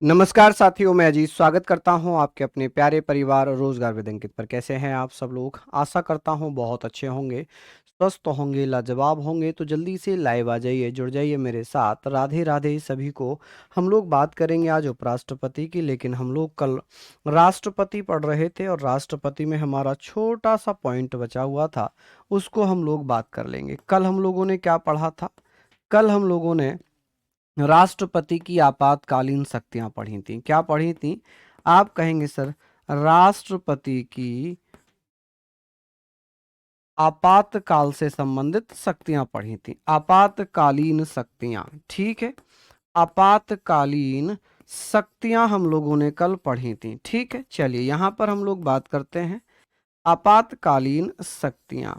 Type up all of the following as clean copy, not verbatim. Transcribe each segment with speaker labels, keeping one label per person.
Speaker 1: नमस्कार साथियों, मैं अजीत स्वागत करता हूं आपके अपने प्यारे परिवार रोजगार विद अंकित पर। कैसे हैं आप सब लोग? आशा करता हूं बहुत अच्छे होंगे, स्वस्थ होंगे, लाजवाब होंगे। तो जल्दी से लाइव आ जाइए, जुड़ जाइए मेरे साथ। राधे राधे सभी को। हम लोग बात करेंगे आज उपराष्ट्रपति की, लेकिन हम लोग कल राष्ट्रपति पढ़ रहे थे और राष्ट्रपति में हमारा छोटा सा पॉइंट बचा हुआ था, उसको हम लोग बात कर लेंगे। कल हम लोगों ने क्या पढ़ा था? कल हम लोगों ने राष्ट्रपति की आपातकालीन शक्तियां पढ़ी थी। क्या पढ़ी थी? आप कहेंगे सर, राष्ट्रपति की आपातकाल से संबंधित शक्तियां पढ़ी थी। आपातकालीन शक्तियां, ठीक है। आपातकालीन शक्तियां हम लोगों ने कल पढ़ी थी, ठीक है। चलिए यहां पर हम लोग बात करते हैं आपातकालीन शक्तियां।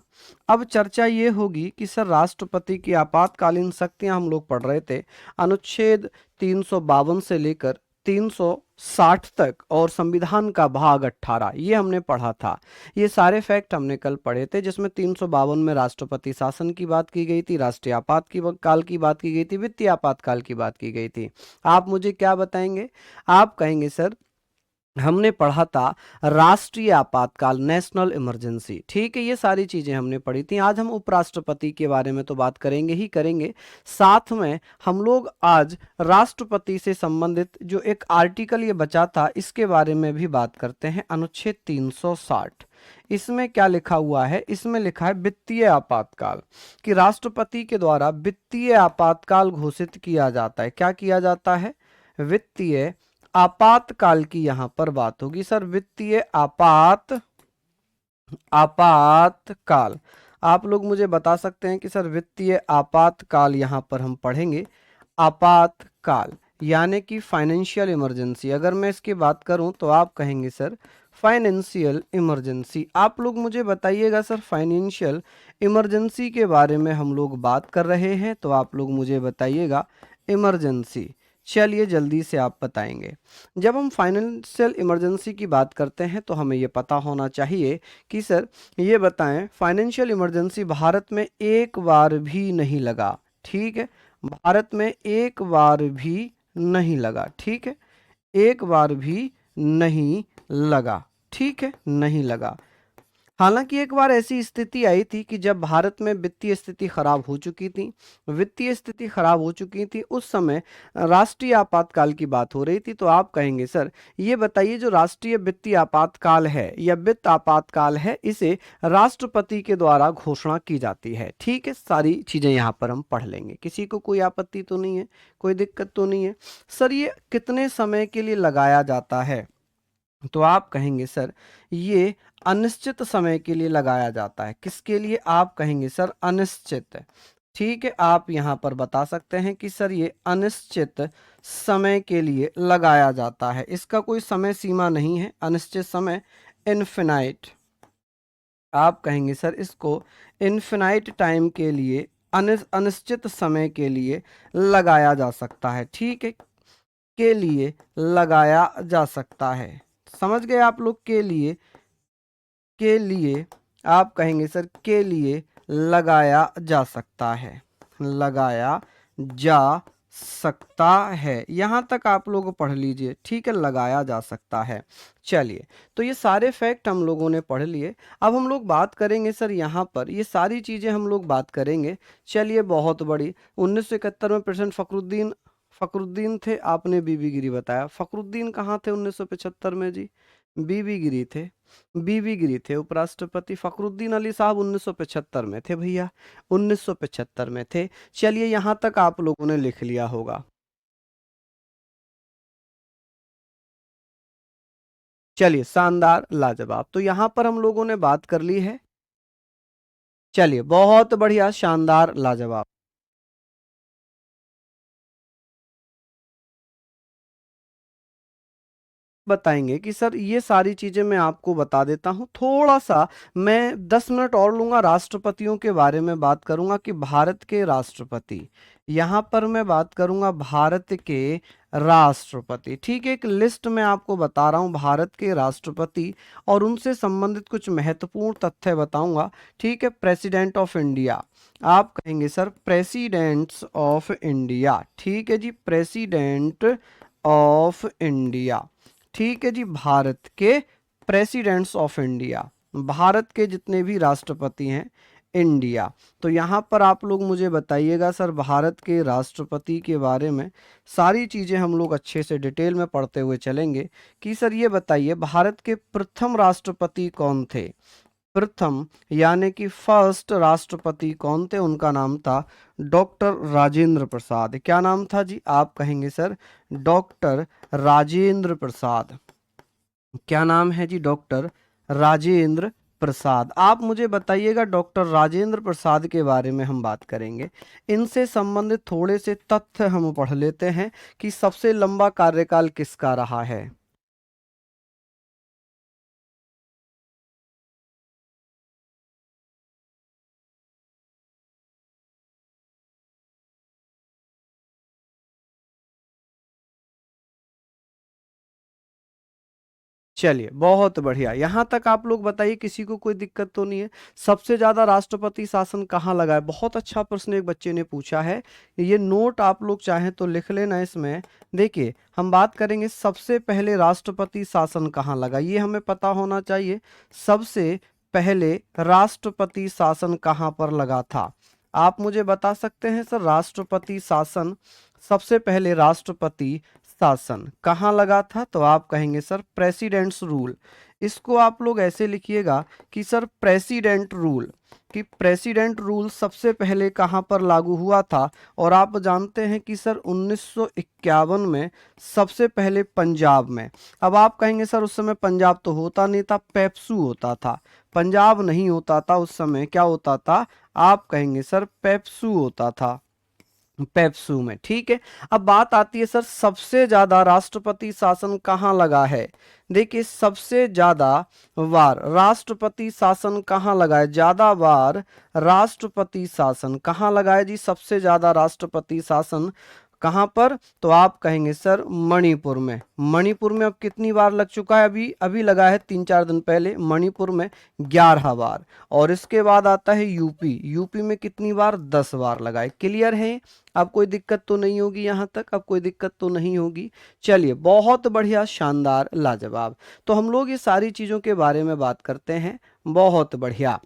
Speaker 1: अब चर्चा ये होगी कि सर राष्ट्रपति की आपातकालीन शक्तियां हम लोग पढ़ रहे थे अनुच्छेद 352 से लेकर 360 तक और संविधान का भाग 18, ये हमने पढ़ा था। ये सारे फैक्ट हमने कल पढ़े थे, जिसमें 352 में राष्ट्रपति शासन की बात की गई थी, राष्ट्रीय आपातकाल की बात की गई थी, वित्तीय आपातकाल की बात की गई थी। आप मुझे क्या बताएंगे? आप कहेंगे सर हमने पढ़ा था राष्ट्रीय आपातकाल, नेशनल इमरजेंसी, ठीक है। ये सारी चीजें हमने पढ़ी थी। आज हम उपराष्ट्रपति के बारे में तो बात करेंगे ही करेंगे, साथ में हम लोग आज राष्ट्रपति से संबंधित जो एक आर्टिकल ये बचा था इसके बारे में भी बात करते हैं। अनुच्छेद 360, इसमें क्या लिखा हुआ है? इसमें लिखा है वित्तीय आपातकाल, कि राष्ट्रपति के द्वारा वित्तीय आपातकाल घोषित किया जाता है। क्या किया जाता है? वित्तीय आपातकाल की यहां पर बात होगी सर। वित्तीय आपातकाल आप लोग मुझे बता सकते हैं कि सर वित्तीय आपातकाल यहां पर हम पढ़ेंगे आपातकाल, यानी कि फाइनेंशियल इमरजेंसी। अगर मैं इसकी बात करूं तो आप कहेंगे सर फाइनेंशियल इमरजेंसी। आप लोग मुझे बताइएगा सर, फाइनेंशियल इमरजेंसी के बारे में हम लोग बात कर रहे हैं, तो आप लोग मुझे बताइएगा इमरजेंसी। चलिए जल्दी से आप बताएंगे। जब हम फाइनेंशियल इमरजेंसी की बात करते हैं तो हमें यह पता होना चाहिए कि सर ये बताएं, फाइनेंशियल इमरजेंसी भारत में एक बार भी नहीं लगा, ठीक है। भारत में एक बार भी नहीं लगा, ठीक है। एक बार भी नहीं लगा, ठीक है, नहीं लगा। हालांकि एक बार ऐसी स्थिति आई थी कि जब भारत में वित्तीय स्थिति खराब हो चुकी थी, वित्तीय स्थिति खराब हो चुकी थी, उस समय राष्ट्रीय आपातकाल की बात हो रही थी। तो आप कहेंगे सर ये बताइए, जो राष्ट्रीय वित्तीय आपातकाल है या वित्त आपातकाल है, इसे राष्ट्रपति के द्वारा घोषणा की जाती है, ठीक है। सारी चीजें यहाँ पर हम पढ़ लेंगे, किसी को कोई आपत्ति तो नहीं है, कोई दिक्कत तो नहीं है। सर ये कितने समय के लिए लगाया जाता है? तो आप कहेंगे सर ये अनिश्चित समय के लिए लगाया जाता है। किसके लिए? आप कहेंगे सर अनिश्चित, ठीक है। आप यहां पर बता सकते हैं कि सर ये अनिश्चित समय के लिए लगाया जाता है, इसका कोई समय सीमा नहीं है। अनिश्चित समय, इनफिनाइट। आप कहेंगे सर इसको इनफिनाइट टाइम के लिए, अनिश्चित समय के लिए लगाया जा सकता है, ठीक है। के लिए लगाया जा सकता है, समझ गए आप लोग? के लिए आप कहेंगे सर के लिए लगाया जा सकता है, लगाया जा सकता है। यहां तक आप लोग पढ़ लीजिए, ठीक है, लगाया जा सकता है। चलिए, तो ये सारे फैक्ट हम लोगों ने पढ़ लिए। अब हम लोग बात करेंगे सर यहाँ पर, ये सारी चीजें हम लोग बात करेंगे। चलिए, बहुत बड़ी 1971 में प्रेसिडेंट फखरुद्दीन थे। आपने बीबी गिरी बताया, फखरुद्दीन कहाँ थे 1975 में जी? बीबी गिरी थे, बीबी गिरी थे उपराष्ट्रपति। फखरुद्दीन अली साहब 1975 में थे भैया, 1975 में थे। चलिए यहां तक आप लोगों ने लिख लिया होगा। चलिए, शानदार, लाजवाब। तो यहां पर हम लोगों ने बात कर ली है। चलिए, बहुत बढ़िया, शानदार, लाजवाब। बताएंगे कि सर ये सारी चीजें मैं आपको बता देता हूं। थोड़ा सा मैं 10 मिनट और लूंगा, राष्ट्रपतियों के बारे में बात करूंगा कि भारत के राष्ट्रपति, यहां पर मैं बात करूंगा भारत के राष्ट्रपति, ठीक है। एक लिस्ट में आपको बता रहा हूं भारत के राष्ट्रपति, और उनसे संबंधित कुछ महत्वपूर्ण तथ्य बताऊंगा, ठीक है। प्रेसिडेंट ऑफ इंडिया, आप कहेंगे सर प्रेसिडेंट्स ऑफ इंडिया, ठीक है जी, प्रेसिडेंट ऑफ इंडिया। ठीक है जी, भारत के प्रेसिडेंट्स ऑफ इंडिया, भारत के जितने भी राष्ट्रपति हैं इंडिया। तो यहाँ पर आप लोग मुझे बताइएगा सर, भारत के राष्ट्रपति के बारे में सारी चीज़ें हम लोग अच्छे से डिटेल में पढ़ते हुए चलेंगे कि सर ये बताइए भारत के प्रथम राष्ट्रपति कौन थे। प्रथम यानी कि फर्स्ट राष्ट्रपति कौन थे, उनका नाम था डॉक्टर राजेंद्र प्रसाद। क्या नाम था जी, आप कहेंगे सर डॉक्टर राजेंद्र प्रसाद। क्या नाम है जी, डॉक्टर राजेंद्र प्रसाद। आप मुझे बताइएगा डॉक्टर राजेंद्र प्रसाद के बारे में हम बात करेंगे, इनसे संबंधित थोड़े से तथ्य हम पढ़ लेते हैं कि सबसे लंबा कार्यकाल किसका रहा है। चलिए बहुत बढ़िया, यहाँ तक आप लोग बताइए किसी को कोई दिक्कत तो नहीं है। सबसे ज्यादा राष्ट्रपति शासन कहाँ लगा है, बहुत अच्छा प्रश्न एक बच्चे ने पूछा है, ये नोट आप लोग चाहें तो लिख लेना इसमें। देखिए हम बात करेंगे सबसे पहले राष्ट्रपति शासन कहाँ लगा, ये हमें पता होना चाहिए। सबसे पहले राष्ट्रपति शासन कहाँ पर लगा था, आप मुझे बता सकते हैं सर राष्ट्रपति शासन, सबसे पहले राष्ट्रपति शासन कहाँ लगा था। तो आप कहेंगे सर प्रेसिडेंट्स रूल। इसको आप लोग ऐसे लिखिएगा कि सर प्रेसिडेंट रूल, कि प्रेसिडेंट रूल सबसे पहले कहाँ पर लागू हुआ था। और आप जानते हैं कि सर 1951 में सबसे पहले पंजाब में। अब आप कहेंगे सर उस समय पंजाब तो होता नहीं था, पेप्सू होता था। पंजाब नहीं होता था उस समय, क्या होता था, आप कहेंगे सर पेप्सू होता था, पेप्सू में। ठीक है, अब बात आती है सर सबसे ज्यादा राष्ट्रपति शासन कहाँ लगा है। देखिए सबसे ज्यादा बार राष्ट्रपति शासन कहाँ लगा है, ज्यादा बार राष्ट्रपति शासन कहाँ लगा है जी, सबसे ज्यादा राष्ट्रपति शासन कहाँ पर। तो आप कहेंगे सर मणिपुर में। मणिपुर में अब कितनी बार लग चुका है, अभी अभी लगा है 3-4 दिन पहले, मणिपुर में 11 बार। और इसके बाद आता है यूपी, यूपी में कितनी बार, 10 बार लगा है। क्लियर है, अब कोई दिक्कत तो नहीं होगी यहाँ तक, अब कोई दिक्कत तो नहीं होगी। चलिए बहुत बढ़िया, शानदार, लाजवाब। तो हम लोग ये सारी चीजों के बारे में बात करते हैं, बहुत बढ़िया।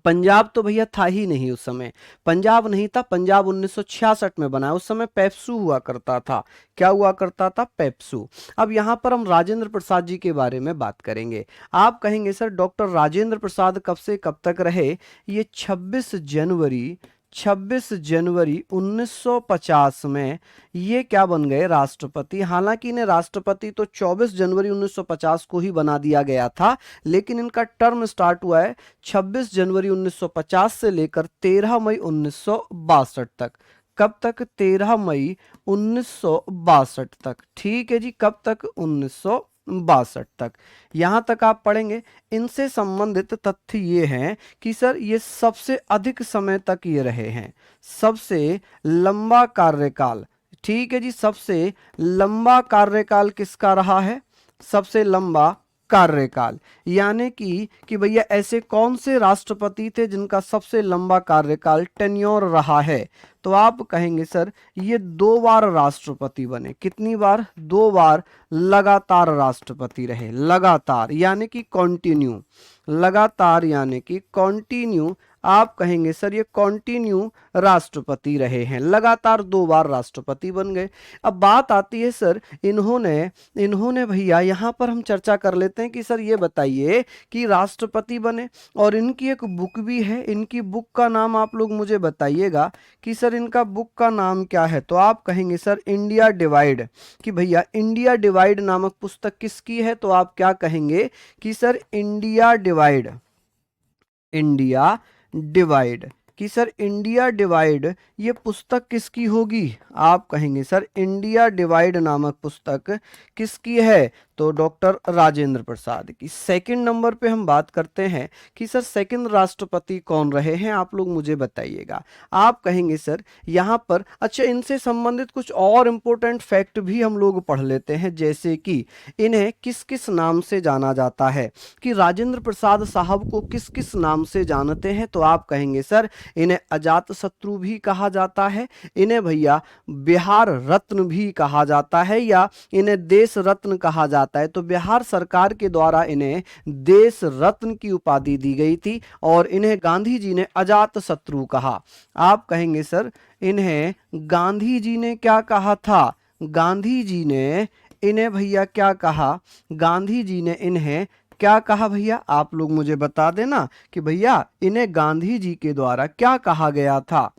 Speaker 1: पंजाब तो भैया था ही नहीं उस समय, पंजाब नहीं था, पंजाब 1966 में बना, उस समय पेप्सू हुआ करता था। क्या हुआ करता था, पेप्सू। अब यहाँ पर हम राजेंद्र प्रसाद जी के बारे में बात करेंगे। आप कहेंगे सर डॉक्टर राजेंद्र प्रसाद कब से कब तक रहे, ये 26 जनवरी 1950 में ये क्या बन गए, राष्ट्रपति। हालांकि इन्हें राष्ट्रपति तो 24 जनवरी 1950 को ही बना दिया गया था, लेकिन इनका टर्म स्टार्ट हुआ है 26 जनवरी 1950 से लेकर 13 मई 1962 तक। कब तक, 13 मई 1962 तक। ठीक है जी, कब तक, 1962 तक। यहां तक आप पढ़ेंगे। इनसे संबंधित तथ्य ये हैं कि सर ये सबसे अधिक समय तक ये रहे हैं, सबसे लंबा कार्यकाल। ठीक है जी, सबसे लंबा कार्यकाल किसका रहा है, सबसे लंबा कार्यकाल, यानी कि भैया ऐसे कौन से राष्ट्रपति थे जिनका सबसे लंबा कार्यकाल, टेन्योर रहा है। तो आप कहेंगे सर ये 2 बार राष्ट्रपति बने, कितनी बार, 2 बार लगातार राष्ट्रपति रहे, लगातार यानी कि कॉन्टिन्यू, लगातार यानी कि कॉन्टिन्यू। आप कहेंगे सर ये कॉन्टिन्यू राष्ट्रपति रहे हैं, लगातार 2 बार राष्ट्रपति बन गए। अब बात आती है सर इन्होंने भैया यहाँ पर हम चर्चा कर लेते हैं कि सर ये बताइए कि राष्ट्रपति बने, और इनकी एक बुक भी है, इनकी बुक का नाम आप लोग मुझे बताइएगा कि सर इनका बुक का नाम क्या है। तो आप कहेंगे सर इंडिया डिवाइड, कि भैया इंडिया डिवाइड नामक पुस्तक किसकी है। तो आप क्या कहेंगे कि sir India divide, India divide, कि सर इंडिया डिवाइड ये पुस्तक किसकी होगी। आप कहेंगे सर इंडिया डिवाइड नामक पुस्तक किसकी है। तो डॉक्टर राजेंद्र प्रसाद की। सेकंड नंबर पे हम बात करते हैं कि सर सेकंड राष्ट्रपति कौन रहे हैं, आप लोग मुझे बताइएगा। आप कहेंगे सर यहाँ पर, अच्छा इनसे संबंधित कुछ और इंपॉर्टेंट फैक्ट भी हम लोग पढ़ लेते हैं, जैसे कि इन्हें किस किस नाम से जाना जाता है, कि राजेंद्र प्रसाद साहब को किस किस नाम से जानते हैं। तो आप कहेंगे सर इन्हें अजात शत्रु भी कहा जाता है, इन्हें भैया बिहार रत्न भी कहा जाता है या इन्हें देश रत्न कहा जाता है। तो बिहार सरकार के द्वारा इन्हें देश रत्न की उपाधि दी गई थी और इन्हें गांधी जी ने अजात शत्रु कहा। आप कहेंगे सर इन्हें गांधी जी ने क्या कहा था? गांधी जी ने इन्हें भैया क्या कहा? गांधी जी ने इन्हें क्या कहा भैया? आप लोग मुझे बता देना कि भैया इन्हें गांधी जी के द्वारा क्या कहा गया था।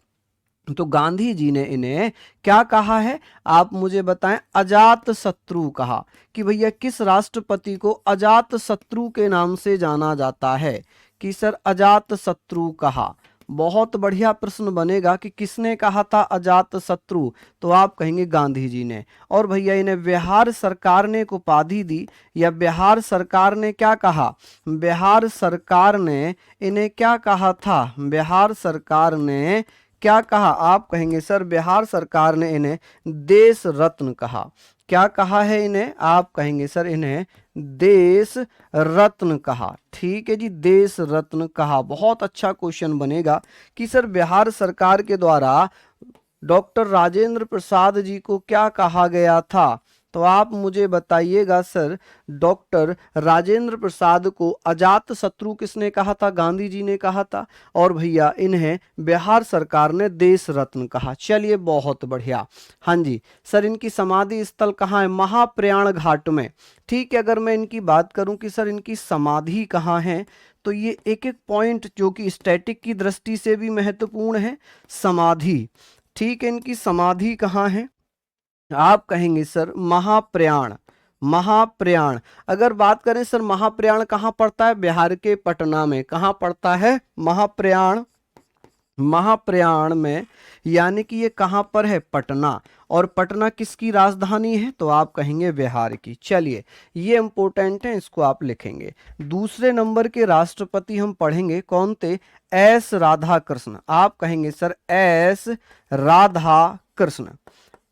Speaker 1: तो गांधी जी ने इन्हें क्या कहा है? आप मुझे बताएं। अजात शत्रु कहा। कि भैया किस राष्ट्रपति को अजात शत्रु के नाम से जाना जाता है? कि सर अजात शत्रु कहा। बहुत बढ़िया प्रश्न बनेगा कि किसने कहा था अजात शत्रु? तो आप कहेंगे गांधी जी ने। और भैया इन्हें बिहार सरकार ने एक उपाधि दी या बिहार सरकार ने क्या कहा? बिहार सरकार ने इन्हें क्या कहा था? बिहार सरकार ने क्या कहा? आप कहेंगे सर बिहार सरकार ने इन्हें देश रत्न कहा। क्या कहा है इन्हें? आप कहेंगे सर इन्हें देश रत्न कहा। ठीक है जी, देश रत्न कहा। बहुत अच्छा क्वेश्चन बनेगा कि सर बिहार सरकार के द्वारा डॉक्टर राजेंद्र प्रसाद जी को क्या कहा गया था? तो आप मुझे बताइएगा सर डॉक्टर राजेंद्र प्रसाद को अजात शत्रु किसने कहा था? गांधी जी ने कहा था। और भैया इन्हें बिहार सरकार ने देश रत्न कहा। चलिए बहुत बढ़िया। हाँ जी सर, इनकी समाधि स्थल कहाँ है? महाप्रयाण घाट में। ठीक है, अगर मैं इनकी बात करूं कि सर इनकी समाधि कहाँ है, तो ये एक एक पॉइंट जो कि स्टैटिक की दृष्टि से भी महत्वपूर्ण है। समाधि, ठीक है, इनकी समाधि कहाँ है? आप कहेंगे सर महाप्रयाण। महाप्रयाण, अगर बात करें सर महाप्रयाण कहाँ पड़ता है? बिहार के पटना में। कहाँ पड़ता है महाप्रयाण? महाप्रयाण में, यानी कि ये कहाँ पर है? पटना। और पटना किसकी राजधानी है? तो आप कहेंगे बिहार की। चलिए ये इंपॉर्टेंट है, इसको आप लिखेंगे। दूसरे नंबर के राष्ट्रपति हम पढ़ेंगे कौन थे? एस राधाकृष्ण। आप कहेंगे sir S Radhakrishna.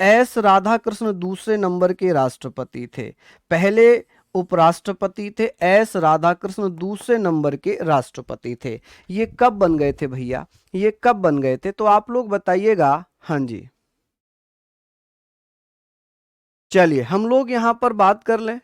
Speaker 1: S Radhakrishna दूसरे नंबर के राष्ट्रपति थे। पहले उपराष्ट्रपति थे, एस राधाकृष्ण दूसरे नंबर के राष्ट्रपति थे। ये कब बन गए थे भैया? ये कब बन गए थे? तो आप लोग बताइएगा। हाँ जी, चलिए हम लोग यहां पर बात कर लें,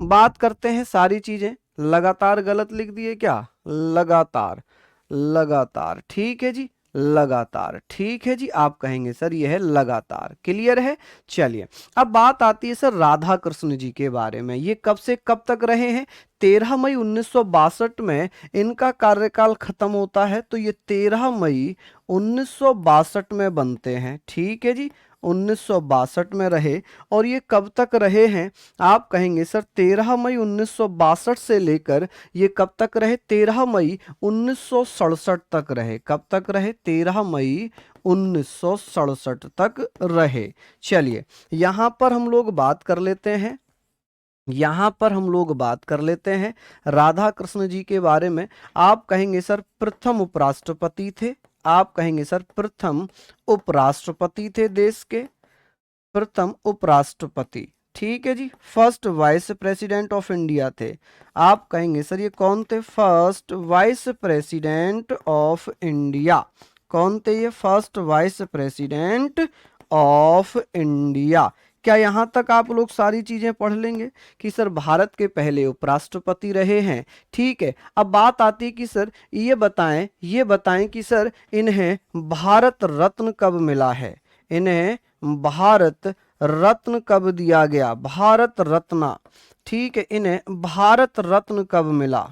Speaker 1: बात करते हैं सारी चीजें। लगातार गलत लिख दिए क्या? लगातार, लगातार, ठीक है जी, लगातार, ठीक है जी। आप कहेंगे सर यह है लगातार। क्लियर है? चलिए अब बात आती है सर राधा कृष्ण जी के बारे में। ये कब से कब तक रहे हैं? 13 मई 1962 में इनका कार्यकाल खत्म होता है। तो ये 13 मई 1962 में बनते हैं। ठीक है जी, 1962 में रहे। और ये कब तक रहे हैं? आप कहेंगे सर 13 मई 1962 से लेकर ये कब तक रहे? 13 मई 1967 तक रहे। कब तक रहे? 13 मई 1967 तक रहे। चलिए यहां पर हम लोग बात कर लेते हैं, यहां पर हम लोग बात कर लेते हैं राधा कृष्ण जी के बारे में। आप कहेंगे सर प्रथम उपराष्ट्रपति थे। आप कहेंगे सर प्रथम उपराष्ट्रपति थे देश के, प्रथम उपराष्ट्रपति। ठीक है जी, first vice president of India थे। आप कहेंगे सर ये कौन थे? First vice president of India. कौन थे ये? First vice president of India. क्या यहां तक आप लोग सारी चीजें पढ़ लेंगे कि सर भारत के पहले उपराष्ट्रपति रहे हैं? ठीक है, अब बात आती है कि सर ये बताएं कि सर इन्हें भारत रत्न कब मिला है? इन्हें भारत रत्न कब दिया गया? भारत रत्न, ठीक है, इन्हें भारत रत्न कब मिला?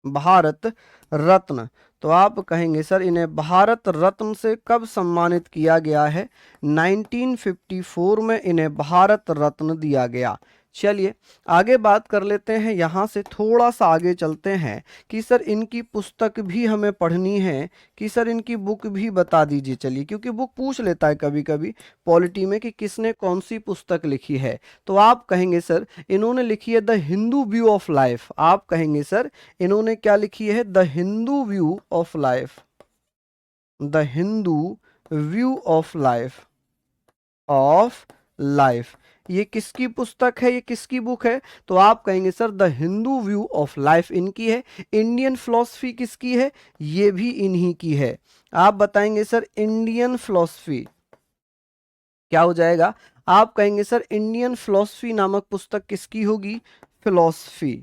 Speaker 1: भारत रत्न। तो आप कहेंगे सर इन्हें भारत रत्न से कब सम्मानित किया गया है? 1954 में इन्हें भारत रत्न दिया गया। चलिए आगे बात कर लेते हैं, यहां से थोड़ा सा आगे चलते हैं कि सर इनकी पुस्तक भी हमें पढ़नी है, कि सर इनकी बुक भी बता दीजिए। चलिए, क्योंकि बुक पूछ लेता है कभी कभी पॉलिटी में कि किसने कौन सी पुस्तक लिखी है। तो आप कहेंगे सर इन्होंने लिखी है the Hindu view of life. आप कहेंगे सर इन्होंने क्या लिखी है? The Hindu view of life. The Hindu view of life, of life. ये किसकी पुस्तक है, ये किसकी बुक है? तो आप कहेंगे sir the Hindu view of life इनकी है। इंडियन फिलॉसफी किसकी है? ये भी इन्हीं की है। आप बताएंगे सर इंडियन फिलॉसफी क्या हो जाएगा? आप कहेंगे सर इंडियन फिलॉसफी नामक पुस्तक किसकी होगी? फिलॉसफी।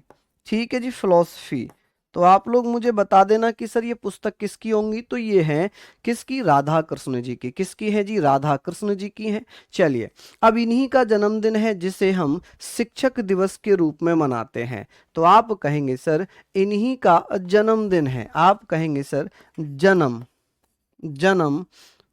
Speaker 1: ठीक है जी, फिलॉसफी। तो आप लोग मुझे बता देना कि सर ये पुस्तक किसकी होंगी। तो ये है किसकी? राधा कृष्ण जी की। किसकी है जी? राधा कृष्ण जी की है। चलिए, अब इन्हीं का जन्मदिन है जिसे हम शिक्षक दिवस के रूप में मनाते हैं। तो आप कहेंगे सर इन्हीं का जन्मदिन है। आप कहेंगे सर जन्म जन्म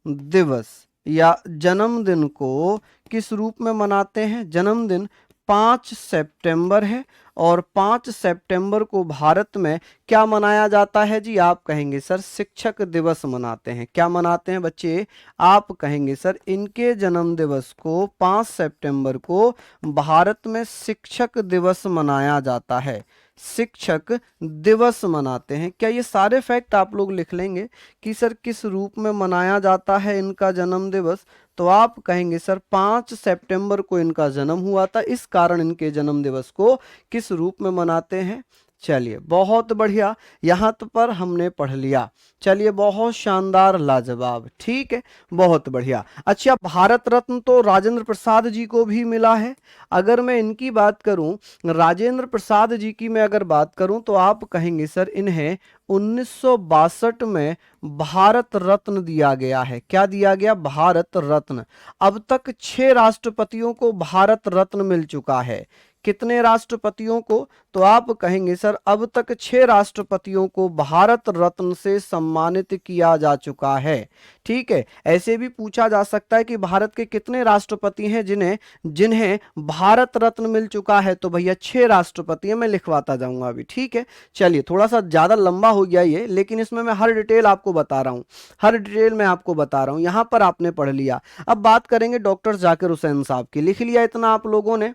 Speaker 1: दिवस या जन्मदिन को किस रूप में मनाते हैं? जन्मदिन 5 सितंबर है और 5 सितंबर को भारत में क्या मनाया जाता है जी? आप कहेंगे सर शिक्षक दिवस मनाते हैं। क्या मनाते हैं बच्चे? आप कहेंगे सर इनके जन्म दिवस को 5 सितंबर को भारत में शिक्षक दिवस मनाया जाता है। शिक्षक दिवस मनाते हैं। क्या ये सारे फैक्ट आप लोग लिख लेंगे कि सर किस रूप में मनाया जाता है इनका जन्म दिवस? तो आप कहेंगे सर 5 सितंबर को इनका जन्म हुआ था, इस कारण इनके जन्म दिवस को किस रूप में मनाते हैं। चलिए, बहुत बढ़िया, यहाँ पर हमने पढ़ लिया। चलिए, बहुत शानदार, लाजवाब। ठीक है, बहुत बढ़िया। अच्छा, भारत रत्न तो राजेंद्र प्रसाद जी को भी मिला है। अगर मैं इनकी बात करूं, राजेंद्र प्रसाद जी की मैं अगर बात करूं, तो आप कहेंगे सर इन्हें 1962 में भारत रत्न दिया गया है। क्या दिया गया? भारत रत्न। अब तक 6 राष्ट्रपतियों को भारत रत्न मिल चुका है। कितने राष्ट्रपतियों को? तो आप कहेंगे सर अब तक 6 राष्ट्रपतियों को भारत रत्न से सम्मानित किया जा चुका है। ठीक है, ऐसे भी पूछा जा सकता है कि भारत के कितने राष्ट्रपति हैं जिन्हें जिन्हें भारत रत्न मिल चुका है? तो भैया 6 राष्ट्रपति हैं, मैं लिखवाता जाऊंगा अभी। ठीक है, चलिए, थोड़ा सा ज्यादा लंबा हो गया ये, लेकिन इसमें मैं हर डिटेल आपको बता रहा हूं। हर डिटेल मैं आपको बता रहा हूं, यहां पर आपने पढ़ लिया। अब बात करेंगे डॉक्टर जाकिर हुसैन साहब की। लिख लिया इतना आप लोगों ने?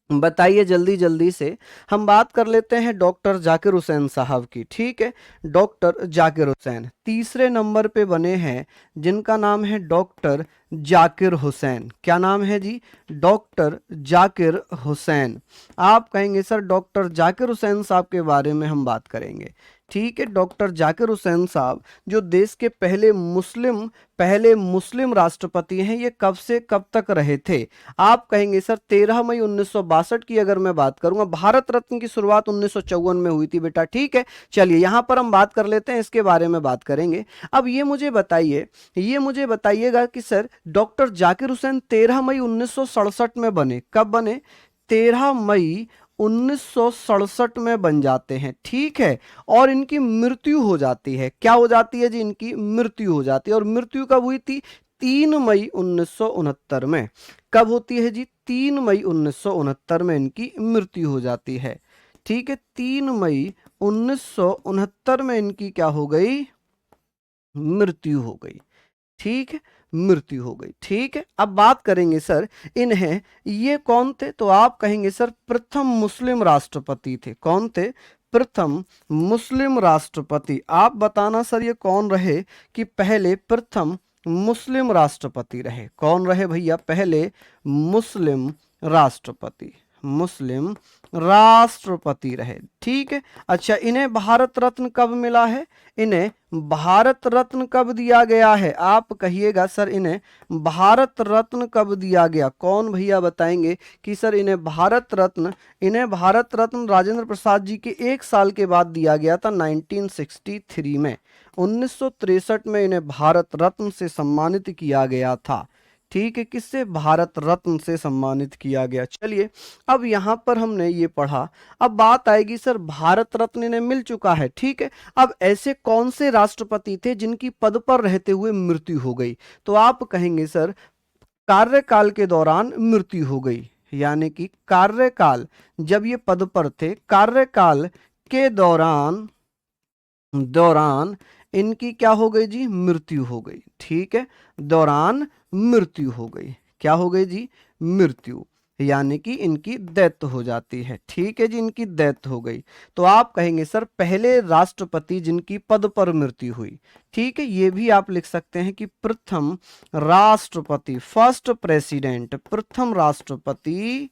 Speaker 1: बताइए जल्दी जल्दी से। हम बात कर लेते हैं डॉक्टर जाकिर हुसैन साहब की। ठीक है, डॉक्टर जाकिर हुसैन तीसरे नंबर पे बने हैं, जिनका नाम है डॉक्टर जाकिर हुसैन। क्या नाम है जी? डॉक्टर जाकिर हुसैन। आप कहेंगे सर डॉक्टर जाकिर हुसैन साहब के बारे में हम बात करेंगे। ठीक है, डॉक्टर जाकिर हुसैन साहब जो देश के पहले मुस्लिम राष्ट्रपति हैं, ये कब से कब तक रहे थे? आप कहेंगे सर 13 मई 1962 की अगर मैं बात करूंगा। भारत रत्न की शुरुआत 1954 में हुई थी बेटा। ठीक है, चलिए यहां पर हम बात कर लेते हैं, इसके बारे में बात करेंगे। अब ये मुझे बताइएगा कि सर डॉक्टर जाकिर हुसैन 13 मई 1967 में बने। कब बने? 13 मई 1967 में बन जाते हैं। ठीक है, और इनकी मृत्यु हो जाती है। क्या हो जाती है जी? इनकी मृत्यु हो जाती है। और मृत्यु कब हुई थी? 3 मई 1969 में। कब होती है जी? 3 मई 1969 में इनकी मृत्यु हो जाती है। ठीक है, 3 मई 1969 में इनकी क्या हो गई? मृत्यु हो गई। ठीक है, मृत्यु हो गई। ठीक है, अब बात करेंगे सर इन्हें, ये कौन थे? तो आप कहेंगे सर प्रथम मुस्लिम राष्ट्रपति थे। कौन थे? प्रथम मुस्लिम राष्ट्रपति। आप बताना सर ये कौन रहे कि पहले प्रथम मुस्लिम राष्ट्रपति रहे? कौन रहे भैया पहले मुस्लिम राष्ट्रपति रहे? ठीक है, अच्छा, इन्हें भारत रत्न कब मिला है? इन्हें भारत रत्न कब दिया गया है? आप कहिएगा सर इन्हें भारत रत्न कब दिया गया? कौन भैया बताएंगे कि सर इन्हें भारत रत्न राजेंद्र प्रसाद जी के 1 साल के बाद दिया गया था, 1963 में। 1963 में इन्हें भारत रत्न से सम्मानित किया गया था। ठीक है, किससे? भारत रत्न से सम्मानित किया गया। चलिए, अब यहां पर हमने ये पढ़ा। अब बात आएगी सर भारत रत्न इन्हें मिल चुका है। ठीक है, अब ऐसे कौन से राष्ट्रपति थे जिनकी पद पर रहते हुए मृत्यु हो गई? तो आप कहेंगे सर कार्यकाल के दौरान मृत्यु हो गई। यानी कि कार्यकाल, जब ये पद पर थे, कार्यकाल के दौरान इनकी क्या हो गई जी? मृत्यु हो गई। ठीक है, दौरान मृत्यु हो गई। क्या हो गई जी? मृत्यु। यानी कि इनकी डेथ हो जाती है। ठीक है जी, इनकी डेथ हो गई तो आप कहेंगे सर पहले राष्ट्रपति जिनकी पद पर मृत्यु हुई। ठीक है, ये भी आप लिख सकते हैं कि प्रथम राष्ट्रपति, फर्स्ट प्रेसिडेंट, प्रथम राष्ट्रपति,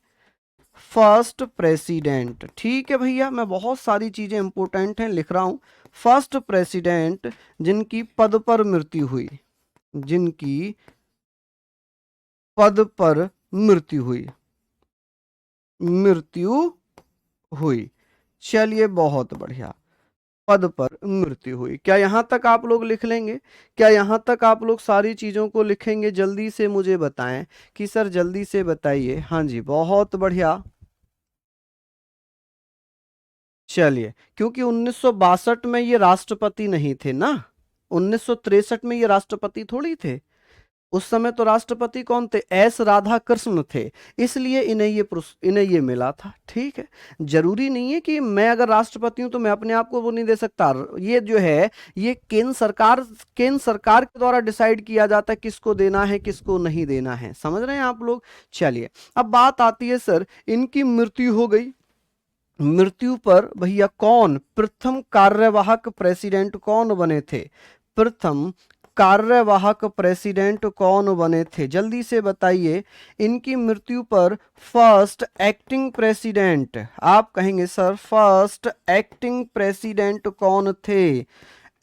Speaker 1: फर्स्ट प्रेसिडेंट। ठीक है भैया, मैं बहुत सारी चीजें इंपॉर्टेंट हैं लिख रहा हूं। फर्स्ट प्रेसिडेंट जिनकी पद पर मृत्यु हुई, जिनकी पद पर मृत्यु हुई, मृत्यु हुई। चलिए बहुत बढ़िया, पद पर मृत्यु हुई। क्या यहां तक आप लोग लिख लेंगे? क्या यहां तक आप लोग सारी चीजों को लिखेंगे? जल्दी से मुझे बताएं कि सर जल्दी से बताइए। हाँ जी, बहुत बढ़िया। चलिए, क्योंकि 1962 में ये राष्ट्रपति नहीं थे ना, 1963 में ये राष्ट्रपति थोड़ी थे। उस समय तो राष्ट्रपति कौन थे? एस राधा कृष्ण थे, इसलिए इन्हें ये मिला था। ठीक है, जरूरी नहीं है कि मैं अगर राष्ट्रपति हूं तो मैं अपने आप को वो नहीं दे सकता। ये जो है ये केंद्र सरकार के द्वारा डिसाइड किया जाता है किसको देना है किसको नहीं देना है। समझ रहे हैं आप लोग? चलिए, अब बात आती है सर इनकी मृत्यु हो गई। मृत्यु पर भैया कौन प्रथम कार्यवाहक प्रेसिडेंट कौन बने थे? प्रथम कार्यवाहक प्रेसिडेंट कौन बने थे? जल्दी से बताइए। इनकी मृत्यु पर फर्स्ट एक्टिंग प्रेसिडेंट, आप कहेंगे सर फर्स्ट एक्टिंग प्रेसिडेंट कौन थे?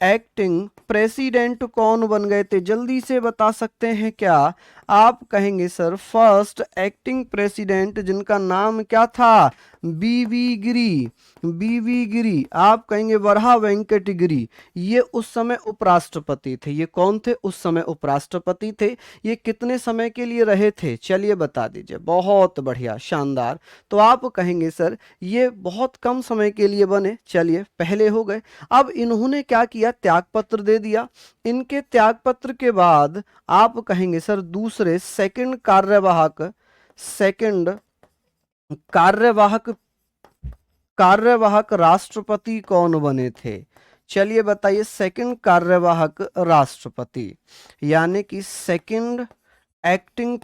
Speaker 1: एक्टिंग प्रेसिडेंट कौन बन गए थे? जल्दी से बता सकते हैं क्या? आप कहेंगे सर फर्स्ट एक्टिंग प्रेसिडेंट जिनका नाम क्या था? बीवी गिरी, बीवी गिरी। आप कहेंगे वरहा वेंकट गिरी। ये उस समय उपराष्ट्रपति थे। ये कौन थे? उस समय उपराष्ट्रपति थे। ये कितने समय के लिए रहे थे? चलिए बता दीजिए। बहुत बढ़िया, शानदार। तो आप कहेंगे सर ये बहुत कम समय के लिए बने। चलिए, पहले हो गए। अब इन्होंने क्या किया? त्यागपत्र दे दिया। इनके त्यागपत्र के बाद आप कहेंगे सर दूसरे सेकंड कार्यवाहक कार्यवाहक राष्ट्रपति कौन बने थे? चलिए बताइए। सेकंड कार्यवाहक राष्ट्रपति यानी कि सेकंड एक्टिंग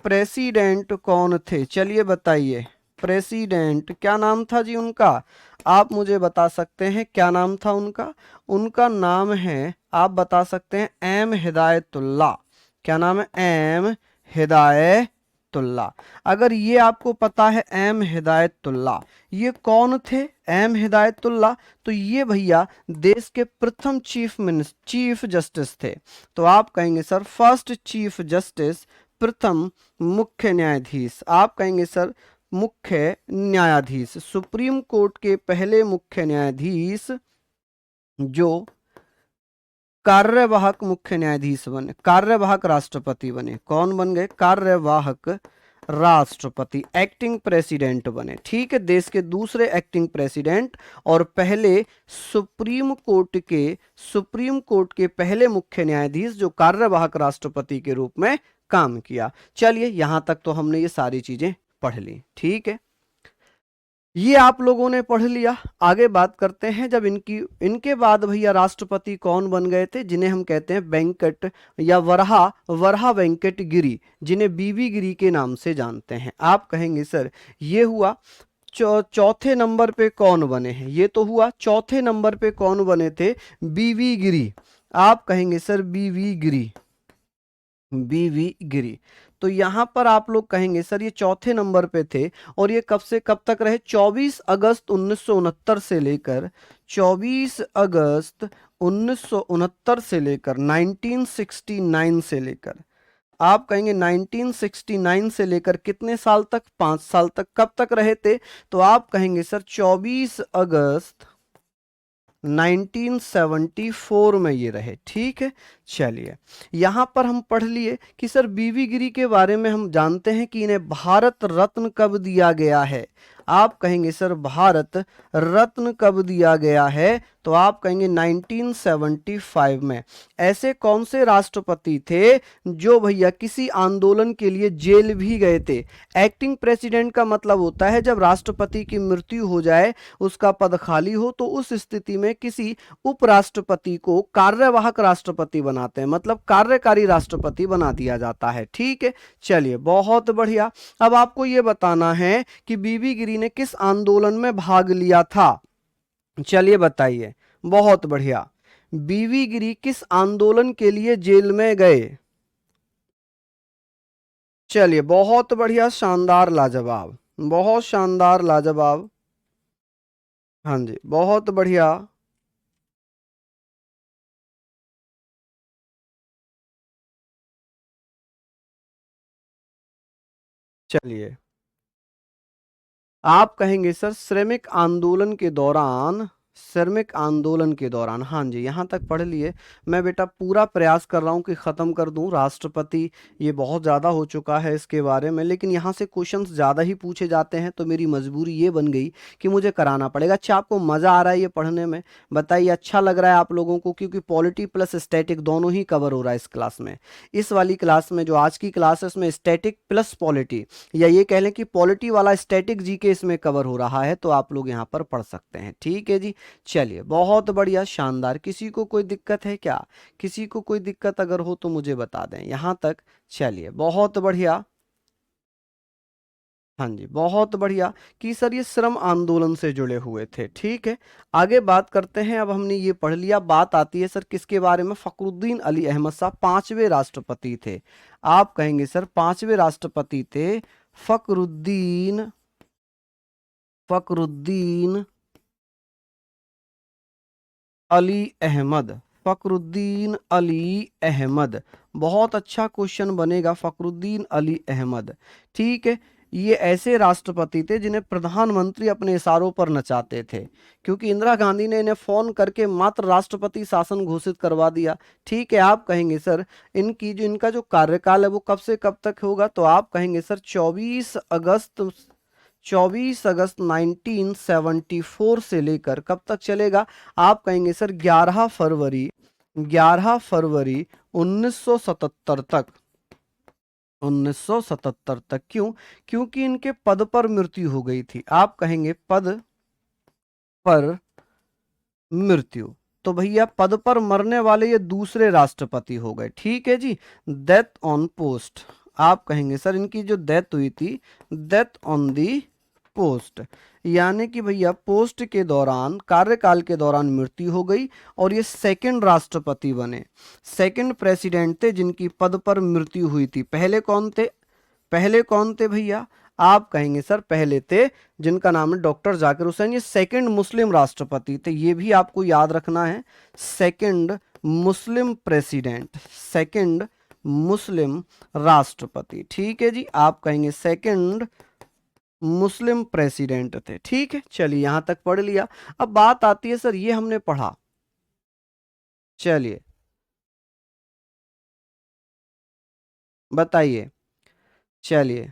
Speaker 1: प्रेसिडेंट कौन थे? चलिए बताइए। प्रेसिडेंट क्या नाम था जी उनका? आप मुझे बता सकते हैं क्या नाम था उनका? उनका नाम है, आप बता सकते हैं, एम हिदायतुल्लाह। क्या नाम है? एम हिदायतुल्लाह। अगर ये आपको पता है एम हिदायतुल्लाह, ये कौन थे एम हिदायतुल्लाह? तो ये भैया देश के प्रथम चीफ जस्टिस थे। तो आप कहेंगे सर फर्स्ट चीफ जस्टिस, प्रथम मुख्य न्यायाधीश। आप कहेंगे सर मुख्य न्यायाधीश, सुप्रीम कोर्ट के पहले मुख्य न्यायाधीश जो कार्यवाहक मुख्य न्यायाधीश बने, कार्यवाहक राष्ट्रपति बने। कौन बन गए? कार्यवाहक राष्ट्रपति, एक्टिंग प्रेसिडेंट बने। ठीक है, देश के दूसरे एक्टिंग प्रेसिडेंट और पहले सुप्रीम कोर्ट के पहले मुख्य न्यायाधीश जो कार्यवाहक राष्ट्रपति के रूप में काम किया। चलिए, यहां तक तो हमने ये सारी चीजें पढ़ ली। ठीक है, ये आप लोगों ने पढ़ लिया। आगे बात करते हैं जब इनके बाद भैया राष्ट्रपति कौन बन गए थे, जिन्हें हम कहते हैं वेंकट या वरहा वेंकट गिरी, जिन्हें बीवी गिरी के नाम से जानते हैं। आप कहेंगे सर ये हुआ। चौथे नंबर पे कौन बने हैं? ये तो हुआ। चौथे नंबर पे कौन बने थे? बीवी गिरी। आप कहेंगे सर बीवी गिरी, बीवी गिरी। तो यहां पर आप लोग कहेंगे सर ये चौथे नंबर पे थे और ये कब से कब तक रहे? 24 अगस्त 1969 से लेकर 24 अगस्त 1969 से लेकर 1969 से लेकर, आप कहेंगे 1969 से लेकर कितने साल तक? 5 साल तक। कब तक रहे थे? तो आप कहेंगे सर 24 अगस्त 1974 में ये रहे। ठीक है, चलिए यहां पर हम पढ़ लिए कि सर बीवी गिरी के बारे में हम जानते हैं कि इन्हें भारत रत्न कब दिया गया है। आप कहेंगे सर भारत रत्न कब दिया गया है? तो आप कहेंगे 1975 में। ऐसे कौन से राष्ट्रपति थे जो भैया किसी आंदोलन के लिए जेल भी गए थे? एक्टिंग प्रेसिडेंट का मतलब होता है जब राष्ट्रपति की मृत्यु हो जाए, उसका पद खाली हो, तो उस स्थिति में किसी उपराष्ट्रपति को कार्यवाहक राष्ट्रपति बनाते हैं, मतलब कार्यकारी राष्ट्रपति बना दिया जाता है। ठीक है, चलिए बहुत बढ़िया। अब आपको ये बताना है कि बीबी गिरी ने किस आंदोलन में भाग लिया था। चलिए बताइए, बहुत बढ़िया। बीबी गिरी किस आंदोलन के लिए जेल में गए। चलिए बहुत बढ़िया, शानदार लाजवाब, बहुत शानदार लाजवाब। हाँ जी, बहुत बढ़िया। चलिए आप कहेंगे सर श्रमिक आंदोलन के दौरान, श्रमिक आंदोलन के दौरान। हाँ जी, यहाँ तक पढ़ लिए। मैं बेटा पूरा प्रयास कर रहा हूँ कि ख़त्म कर दूँ राष्ट्रपति, ये बहुत ज़्यादा हो चुका है इसके बारे में, लेकिन यहाँ से क्वेश्चंस ज़्यादा ही पूछे जाते हैं तो मेरी मजबूरी ये बन गई कि मुझे कराना पड़ेगा। अच्छा, आपको मज़ा आ रहा है ये पढ़ने में? बताइए, अच्छा लग रहा है आप लोगों को? क्योंकि पॉलिटी प्लस स्टैटिक दोनों ही कवर हो रहा है इस क्लास में। इस वाली क्लास में जो आज की क्लास है उसमें स्टैटिक प्लस पॉलिटी, या ये कह लें कि पॉलिटी वाला स्टैटिक जीके इसमें कवर हो रहा है, तो आप लोग यहाँ पर पढ़ सकते हैं। ठीक है जी, चलिए बहुत बढ़िया, शानदार। किसी को कोई दिक्कत है क्या? किसी को कोई दिक्कत अगर हो तो मुझे बता दें यहाँ तक। चलिए बहुत बढ़िया। हाँ जी, बहुत बढ़िया कि सर ये श्रम आंदोलन से जुड़े हुए थे। ठीक है, आगे बात करते हैं। अब हमने ये पढ़ लिया, बात आती है सर किसके बारे में? फखरुद्दीन अली अहमद साहब पांचवें राष्ट्रपति थे। आप कहेंगे सर पांचवें राष्ट्रपति थे फखरुद्दीन, फखरुद्दीन अली अहमद, फखरुद्दीन अली अहमद। बहुत अच्छा क्वेश्चन बनेगा, फखरुद्दीन अली अहमद। ठीक है, ये ऐसे राष्ट्रपति थे जिन्हें प्रधानमंत्री अपने इशारों पर नचाते थे, क्योंकि इंदिरा गांधी ने इन्हें फोन करके मात्र राष्ट्रपति शासन घोषित करवा दिया। ठीक है, आप कहेंगे सर इनकी जो इनका जो कार्यकाल है वो कब से कब तक होगा, तो आप कहेंगे सर 24 अगस्त 1974 से लेकर कब तक चलेगा? आप कहेंगे सर 11 फरवरी 1977 तक, 1977 तक। क्यों? क्योंकि इनके पद पर मृत्यु हो गई थी। आप कहेंगे पद पर मृत्यु, तो भैया पद पर मरने वाले ये दूसरे राष्ट्रपति हो गए। ठीक है जी, डेथ ऑन पोस्ट। आप कहेंगे सर इनकी जो डेथ हुई थी, डेथ ऑन दी पोस्ट, यानी कि भैया पोस्ट के दौरान, कार्यकाल के दौरान मृत्यु हो गई और ये सेकंड राष्ट्रपति बने, सेकंड प्रेसिडेंट थे जिनकी पद पर मृत्यु हुई थी। पहले कौन थे? पहले कौन थे भैया? आप कहेंगे सर पहले थे जिनका नाम है डॉक्टर जाकिर हुसैन, ये सेकंड मुस्लिम राष्ट्रपति थे, ये भी आपको याद रखना है। सेकंड मुस्लिम प्रेसिडेंट, सेकंड मुस्लिम राष्ट्रपति। ठीक है जी, आप कहेंगे सेकंड मुस्लिम प्रेसिडेंट थे। ठीक है, चलिए यहां तक पढ़ लिया। अब बात आती है सर, ये हमने पढ़ा, चलिए बताइए। चलिए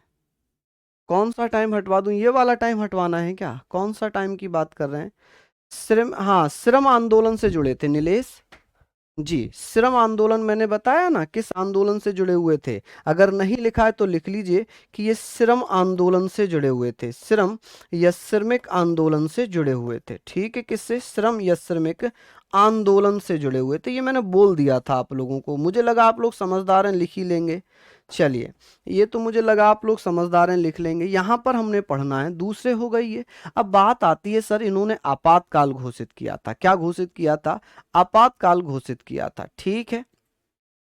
Speaker 1: कौन सा टाइम हटवा दूं? ये वाला टाइम हटवाना है क्या? कौन सा टाइम की बात कर रहे हैं? श्रम, हाँ श्रम आंदोलन से जुड़े थे नीलेश जी। श्रम आंदोलन मैंने बताया ना किस आंदोलन से जुड़े हुए थे। अगर नहीं लिखा है तो लिख लीजिए कि ये श्रम आंदोलन से जुड़े हुए थे, श्रम या श्रमिक आंदोलन से जुड़े हुए थे। ठीक है, किससे? श्रम या श्रमिक आंदोलन से जुड़े हुए थे। ये मैंने बोल दिया था आप लोगों को, मुझे लगा आप लोग समझदार हैं, लिख ही लेंगे। चलिए, ये तो मुझे लगा आप लोग समझदार हैं, लिख लेंगे। यहां पर हमने पढ़ना है, दूसरे हो गई है। अब बात आती है सर, इन्होंने आपातकाल घोषित किया था। क्या घोषित किया था? आपातकाल घोषित किया था। ठीक है,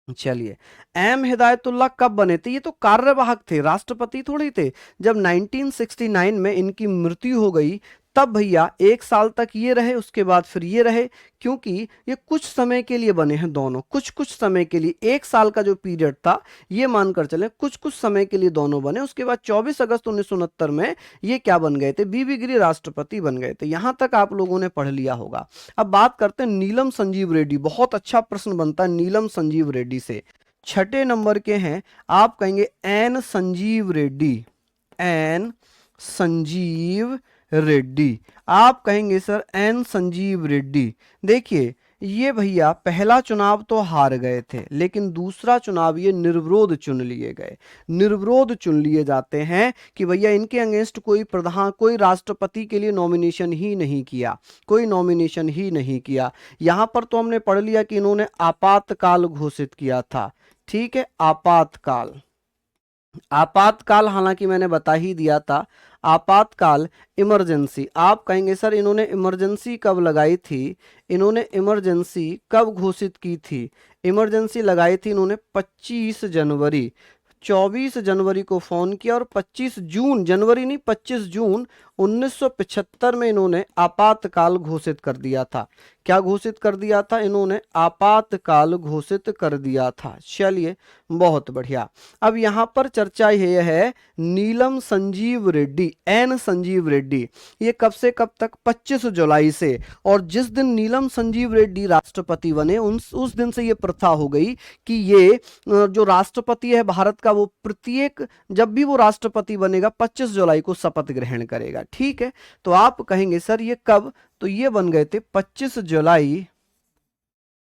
Speaker 1: चलिए एम हिदायतुल्लाह कब बने थे? ये तो कार्यवाहक थे, राष्ट्रपति थोड़ी थे। जब 1969 में इनकी मृत्यु हो गई तब भैया 1 साल तक ये रहे, उसके बाद फिर ये रहे, क्योंकि ये कुछ समय के लिए बने हैं दोनों, कुछ कुछ समय के लिए। 1 साल का जो पीरियड था ये मानकर चले, कुछ कुछ समय के लिए दोनों बने। उसके बाद 24 अगस्त 1969 में ये क्या बन गए थे? बीबी गिरी राष्ट्रपति बन गए थे। यहां तक आप लोगों ने पढ़ लिया होगा। अब बात करते हैं नीलम संजीव रेड्डी। बहुत अच्छा प्रश्न बनता है नीलम संजीव रेड्डी से, छठे नंबर के हैं। आप कहेंगे एन संजीव रेड्डी, एन संजीव रेड्डी। आप कहेंगे सर एन संजीव रेड्डी। देखिए ये भैया पहला चुनाव तो हार गए थे, लेकिन दूसरा चुनाव ये निर्विरोध चुन लिए गए। निर्विरोध चुन लिए जाते हैं कि भैया इनके अगेंस्ट कोई राष्ट्रपति के लिए नॉमिनेशन ही नहीं किया, कोई नॉमिनेशन ही नहीं किया। यहां पर तो हमने पढ़ लिया कि इन्होंने आपातकाल घोषित किया था। ठीक है, आपातकाल। आपातकाल हालांकि मैंने बता ही दिया था। आपातकाल, इमरजेंसी। आप कहेंगे सर इन्होंने इमरजेंसी कब लगाई थी, इन्होंने इमरजेंसी कब घोषित की थी? इमरजेंसी लगाई थी इन्होंने 25 जनवरी, 24 जनवरी को फोन किया और 25 जून, जनवरी नहीं 25 जून 1975 में इन्होंने आपातकाल घोषित कर दिया था। क्या घोषित कर दिया था इन्होंने? आपातकाल घोषित कर दिया था। चलिए, बहुत बढ़िया। अब यहां पर चर्चा यह है, नीलम संजीव रेड्डी, एन संजीव रेड्डी, ये कब से कब तक? 25 जुलाई से। और जिस दिन नीलम संजीव रेड्डी राष्ट्रपति बने उस दिन से ये प्रथा हो गई कि ये जो राष्ट्रपति है भारत का, वो प्रत्येक, जब भी वो राष्ट्रपति बनेगा 25 जुलाई को शपथ ग्रहण करेगा। ठीक है, तो आप कहेंगे सर ये कब? तो ये बन गए थे 25 जुलाई।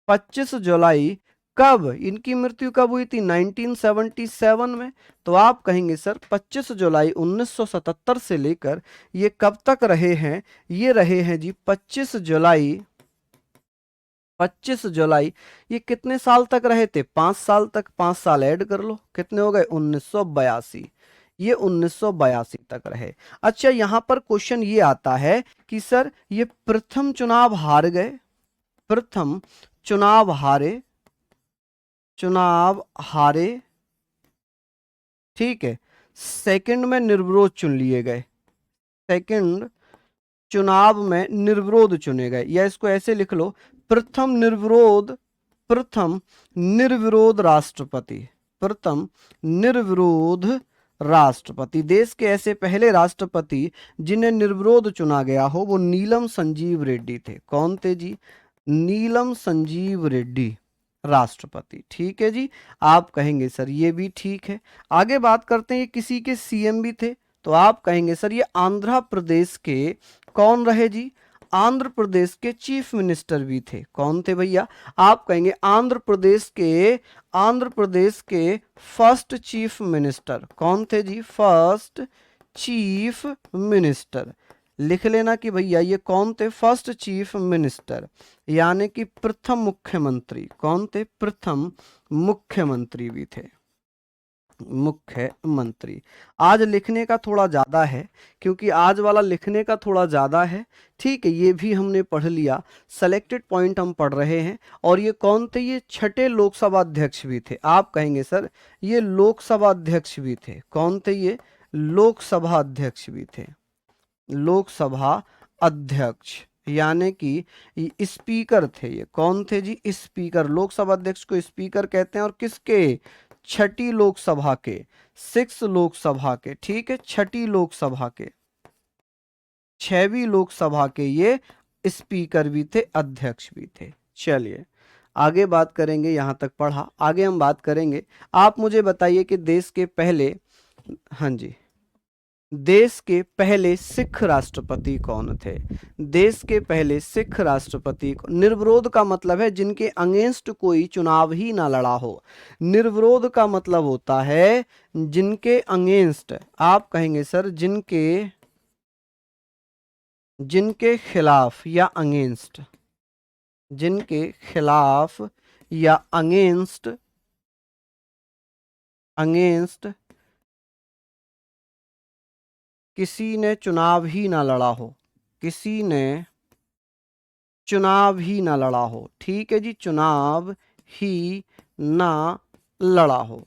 Speaker 1: 25 जुलाई कब? इनकी मृत्यु कब हुई थी? 1977 में। तो आप कहेंगे सर 25 जुलाई 1977 से लेकर ये कब तक रहे हैं? ये रहे हैं जी 25 जुलाई, 25 जुलाई। ये कितने साल तक रहे थे? 5 साल तक। 5 साल ऐड कर लो, कितने हो गए? 1982। ये 1982 तक रहे। अच्छा, यहां पर क्वेश्चन ये आता है कि सर ये प्रथम चुनाव हार गए, प्रथम चुनाव हारे, चुनाव हारे, ठीक है। सेकंड में निर्विरोध चुन लिए गए, सेकंड चुनाव में निर्विरोध चुने गए, या इसको ऐसे लिख लो, प्रथम निर्विरोध, प्रथम निर्विरोध राष्ट्रपति, प्रथम निर्विरोध राष्ट्रपति। देश के ऐसे पहले राष्ट्रपति जिन्हें निर्विरोध चुना गया हो वो नीलम संजीव रेड्डी थे। कौन थे जी? नीलम संजीव रेड्डी राष्ट्रपति। ठीक है जी, आप कहेंगे सर ये भी ठीक है। आगे बात करते हैं, ये किसी के सीएम भी थे, तो आप कहेंगे सर ये आंध्र प्रदेश के कौन रहे जी? आंध्र प्रदेश के चीफ मिनिस्टर भी थे। कौन थे भैया? आप कहेंगे आंध्र प्रदेश के फर्स्ट चीफ मिनिस्टर। कौन थे जी? First chief minister. लिख लेना कि भैया ये कौन थे? फर्स्ट चीफ मिनिस्टर, यानी कि प्रथम मुख्यमंत्री। कौन थे? प्रथम मुख्यमंत्री भी थे, मुख्यमंत्री। आज लिखने का थोड़ा ज्यादा है, क्योंकि आज वाला लिखने का थोड़ा ज्यादा है। ठीक है, ये भी हमने पढ़ लिया, सेलेक्टेड पॉइंट हम पढ़ रहे हैं। और ये कौन थे? ये छठे लोकसभा अध्यक्ष भी थे। आप कहेंगे सर ये लोकसभा अध्यक्ष भी थे। कौन थे? ये लोकसभा अध्यक्ष भी थे, लोकसभा अध्यक्ष, यानी कि स्पीकर थे ये। कौन थे जी? स्पीकर। लोकसभा अध्यक्ष को स्पीकर कहते हैं। और किसके? छठी लोकसभा के, 6 लोकसभा के। ठीक है, छठी लोकसभा के, 6वीं लोकसभा के ये स्पीकर भी थे, अध्यक्ष भी थे। चलिए आगे बात करेंगे, यहां तक पढ़ा, आगे हम बात करेंगे। आप मुझे बताइए कि देश के पहले, हाँ जी, देश के पहले सिख राष्ट्रपति कौन थे? देश के पहले सिख राष्ट्रपति। निर्विरोध का मतलब है जिनके अगेंस्ट कोई चुनाव ही ना लड़ा हो। निर्विरोध का मतलब होता है जिनके अगेंस्ट, आप कहेंगे सर जिनके खिलाफ या अगेंस्ट, जिनके खिलाफ या अगेंस्ट, अगेंस्ट किसी ने चुनाव ही ना लड़ा हो, किसी ने चुनाव ही ना लड़ा हो। ठीक है जी, चुनाव ही ना लड़ा हो,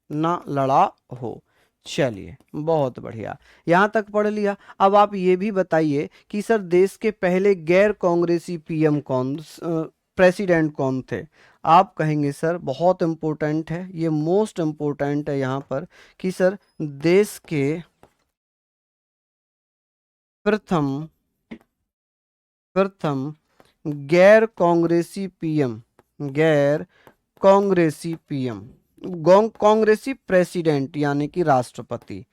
Speaker 1: ना लड़ा हो। चलिए बहुत बढ़िया, यहां तक पढ़ लिया। अब आप ये भी बताइए कि सर देश के पहले गैर कांग्रेसी पीएम कौन, प्रेसिडेंट कौन थे? आप कहेंगे सर बहुत इंपॉर्टेंट है, ये मोस्ट इंपॉर्टेंट है यहां पर, कि सर देश के प्रथम प्रथम गैर कांग्रेसी पीएम, गैर कांग्रेसी पीएम, कांग्रेसी प्रेसिडेंट यानी कि राष्ट्रपति।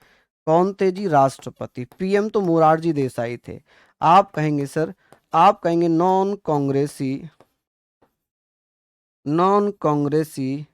Speaker 1: कौन थे जी? राष्ट्रपति। पीएम तो मोरारजी देसाई थे। आप कहेंगे सर, आप कहेंगे नॉन कांग्रेसी, नॉन कांग्रेसी,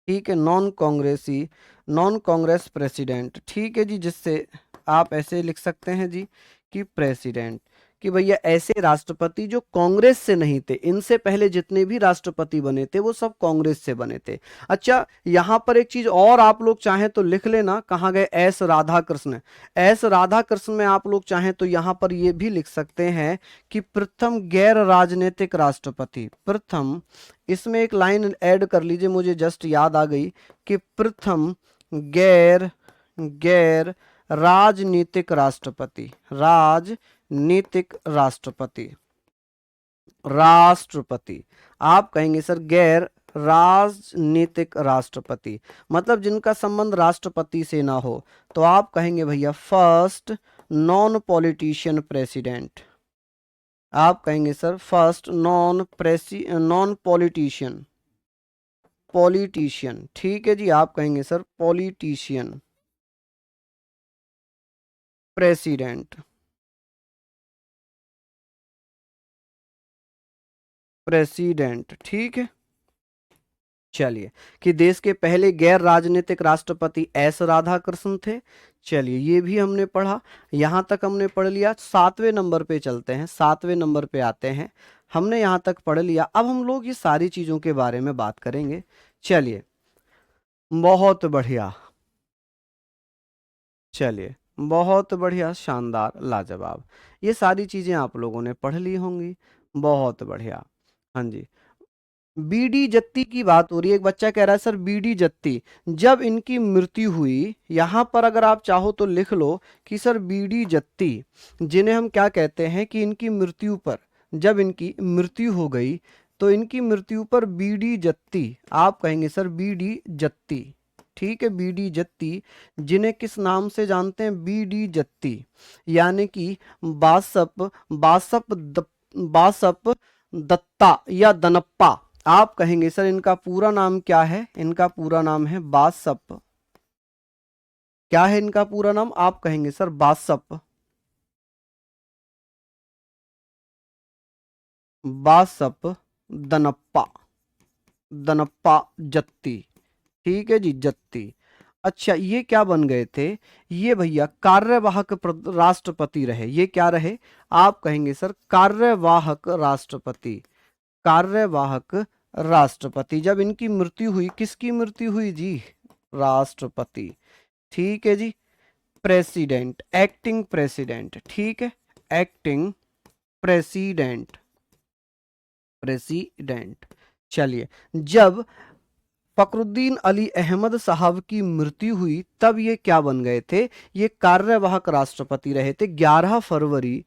Speaker 1: ठीक है, नॉन कांग्रेसी, नॉन कांग्रेस प्रेसिडेंट, ठीक है जी, जिससे आप ऐसे लिख सकते हैं जी कि प्रेसिडेंट, कि भैया ऐसे राष्ट्रपति जो कांग्रेस से नहीं थे, इनसे पहले जितने भी राष्ट्रपति बने थे वो सब कांग्रेस से बने थे। अच्छा, यहां पर एक चीज और आप लोग चाहें तो लिख लेना, कहाँ गए एस राधा कृष्ण। एस राधा कृष्ण में आप लोग चाहें तो यहां पर ये भी लिख सकते हैं कि प्रथम गैर राजनीतिक राष्ट्रपति, प्रथम, इसमें एक लाइन ऐड कर लीजिए, मुझे जस्ट याद आ गई कि प्रथम गैर गैर राजनीतिक राष्ट्रपति, राजनीतिक राष्ट्रपति, राष्ट्रपति, आप कहेंगे सर गैर राजनीतिक राष्ट्रपति, मतलब जिनका संबंध राष्ट्रपति से ना हो, तो आप कहेंगे भैया फर्स्ट नॉन पॉलिटिशियन प्रेसिडेंट, आप कहेंगे sir first non politician, politician, ठीक है जी, आप कहेंगे सर पॉलिटिशियन प्रेसिडेंट, प्रेसिडेंट, ठीक है। चलिए, कि देश के पहले गैर राजनीतिक राष्ट्रपति एस राधाकृष्ण थे। चलिए, ये भी हमने पढ़ा, यहां तक हमने पढ़ लिया। 7वें नंबर पे चलते हैं, 7वें नंबर पे आते हैं। हमने यहां तक पढ़ लिया, अब हम लोग ये सारी चीजों के बारे में बात करेंगे। चलिए, बहुत बढ़िया, चलिए, बहुत बढ़िया, शानदार, लाजवाब, ये सारी चीजें आप लोगों ने पढ़ ली होंगी, बहुत बढ़िया। हाँ जी, बीडी जत्ती की बात हो रही है, एक बच्चा कह रहा है सर बीडी जत्ती, जब इनकी मृत्यु हुई, यहां पर अगर आप चाहो तो लिख लो कि सर बीडी जत्ती, जिन्हें हम क्या कहते हैं कि इनकी मृत्यु पर, जब इनकी मृत्यु हो गई तो इनकी मृत्यु पर बीडी जत्ती, आप कहेंगे सर बीडी जत्ती, ठीक है, बीडी जत्ती, जिन्हें किस नाम से जानते हैं, बीडी जत्ती, यानी कि बासप बासप बासप दत्ता या दनप्पा, आप कहेंगे सर इनका पूरा नाम क्या है, इनका पूरा नाम है बासप, क्या है इनका पूरा नाम, आप कहेंगे सर बासप, बासप दनप्पा, दनप्पा जत्ती, ठीक है जी, जत्ती। अच्छा, ये क्या बन गए थे, ये भैया कार्यवाहक राष्ट्रपति रहे, ये क्या रहे, आप कहेंगे सर कार्यवाहक राष्ट्रपति, कार्यवाहक राष्ट्रपति, जब इनकी मृत्यु हुई, किसकी मृत्यु हुई जी, राष्ट्रपति, ठीक है जी। प्रेसिडेंट, एक्टिंग प्रेसिडेंट, ठीक है, एक्टिंग प्रेसिडेंट, प्रेसिडेंट। चलिए, जब फखरुद्दीन अली अहमद साहब की मृत्यु हुई, तब ये क्या बन गए थे, ये कार्यवाहक राष्ट्रपति रहे थे। 11 फरवरी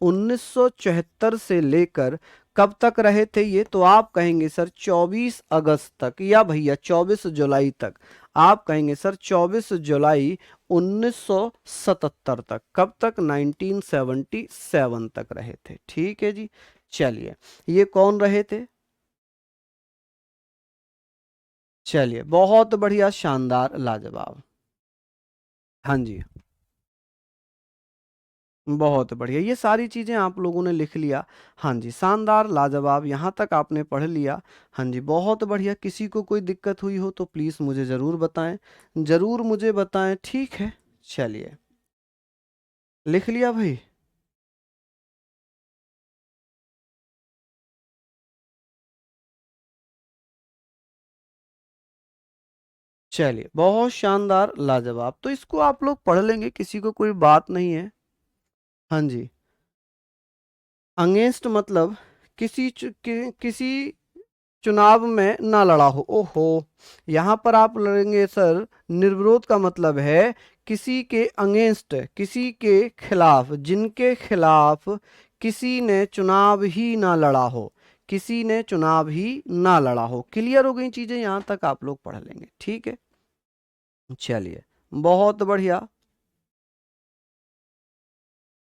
Speaker 1: 1974 से लेकर कब तक रहे थे ये, तो आप कहेंगे सर 24 अगस्त तक, या भैया 24 जुलाई तक, आप कहेंगे सर 24 जुलाई 1977 तक, कब तक, 1977 तक रहे थे, ठीक है जी। चलिए, ये कौन रहे थे, चलिए, बहुत बढ़िया, शानदार, लाजवाब, हाँ जी, बहुत बढ़िया, ये सारी चीजें आप लोगों ने लिख लिया। हाँ जी, शानदार, लाजवाब, यहाँ तक आपने पढ़ लिया। हाँ जी, बहुत बढ़िया, किसी को कोई दिक्कत हुई हो तो प्लीज मुझे जरूर बताएं, जरूर मुझे बताएं, ठीक है। चलिए, लिख लिया भाई, चलिए, बहुत शानदार, लाजवाब, तो इसको आप लोग पढ़ लेंगे, किसी को कोई बात नहीं है। हाँ जी, अगेंस्ट मतलब किसी चुनाव में ना लड़ा हो, ओहो, यहां पर आप लड़ेंगे सर, निर्विरोध का मतलब है किसी के अगेंस्ट, किसी के खिलाफ, जिनके खिलाफ किसी ने चुनाव ही ना लड़ा हो, किसी ने चुनाव ही ना लड़ा हो, क्लियर हो गई चीजें, यहां तक आप लोग पढ़ लेंगे, ठीक है। चलिए, बहुत बढ़िया,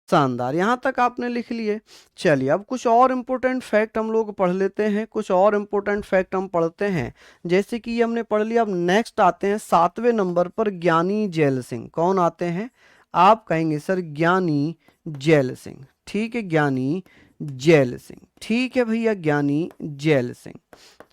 Speaker 1: शानदार, यहां तक आपने लिख लिए। चलिए, अब कुछ और इम्पोर्टेंट फैक्ट हम लोग पढ़ लेते हैं, कुछ और इम्पोर्टेंट फैक्ट हम पढ़ते हैं, जैसे कि ये हमने पढ़ लिया। अब नेक्स्ट आते हैं 7वें नंबर पर, ज्ञानी जैल सिंह, कौन आते हैं, आप कहेंगे सर ज्ञानी जैल सिंह, ठीक है, ज्ञानी जैल सिंह। ठीक है भैया, ज्ञानी जैल सिंह।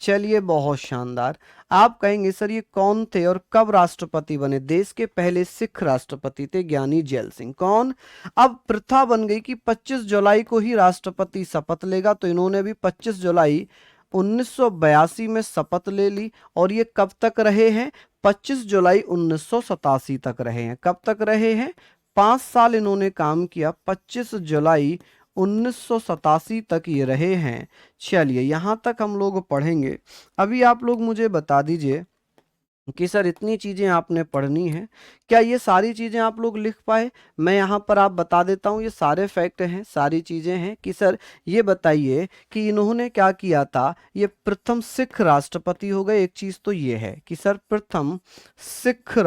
Speaker 1: चलिए बहुत शानदार। आप कहेंगे सर ये कौन थे और कब राष्ट्रपति बने? देश के पहले सिख राष्ट्रपति थे ज्ञानी जैल सिंह। कौन? अब प्रथा बन गई कि 25 जुलाई को ही राष्ट्रपति शपथ लेगा, तो इन्होंने भी 25 जुलाई 1982 में शपथ ले ली। और ये कब तक रहे हैं? 25 जुलाई 1987 तक रहे हैं। कब तक रहे हैं? 5 साल इन्होंने काम किया। 25 जुलाई 1987 तक ये रहे हैं। चलिए यहाँ तक हम लोग पढ़ेंगे। अभी आप लोग मुझे बता दीजिए कि सर इतनी चीजें आपने पढ़नी है, क्या ये सारी चीजें आप लोग लिख पाए? मैं यहाँ पर आप बता देता हूँ, ये सारे फैक्ट हैं, सारी चीजें हैं कि सर ये बताइए कि इन्होंने क्या किया था। ये प्रथम सिख राष्ट्रपति हो गए। एक चीज तो ये है कि सर प्रथम सिख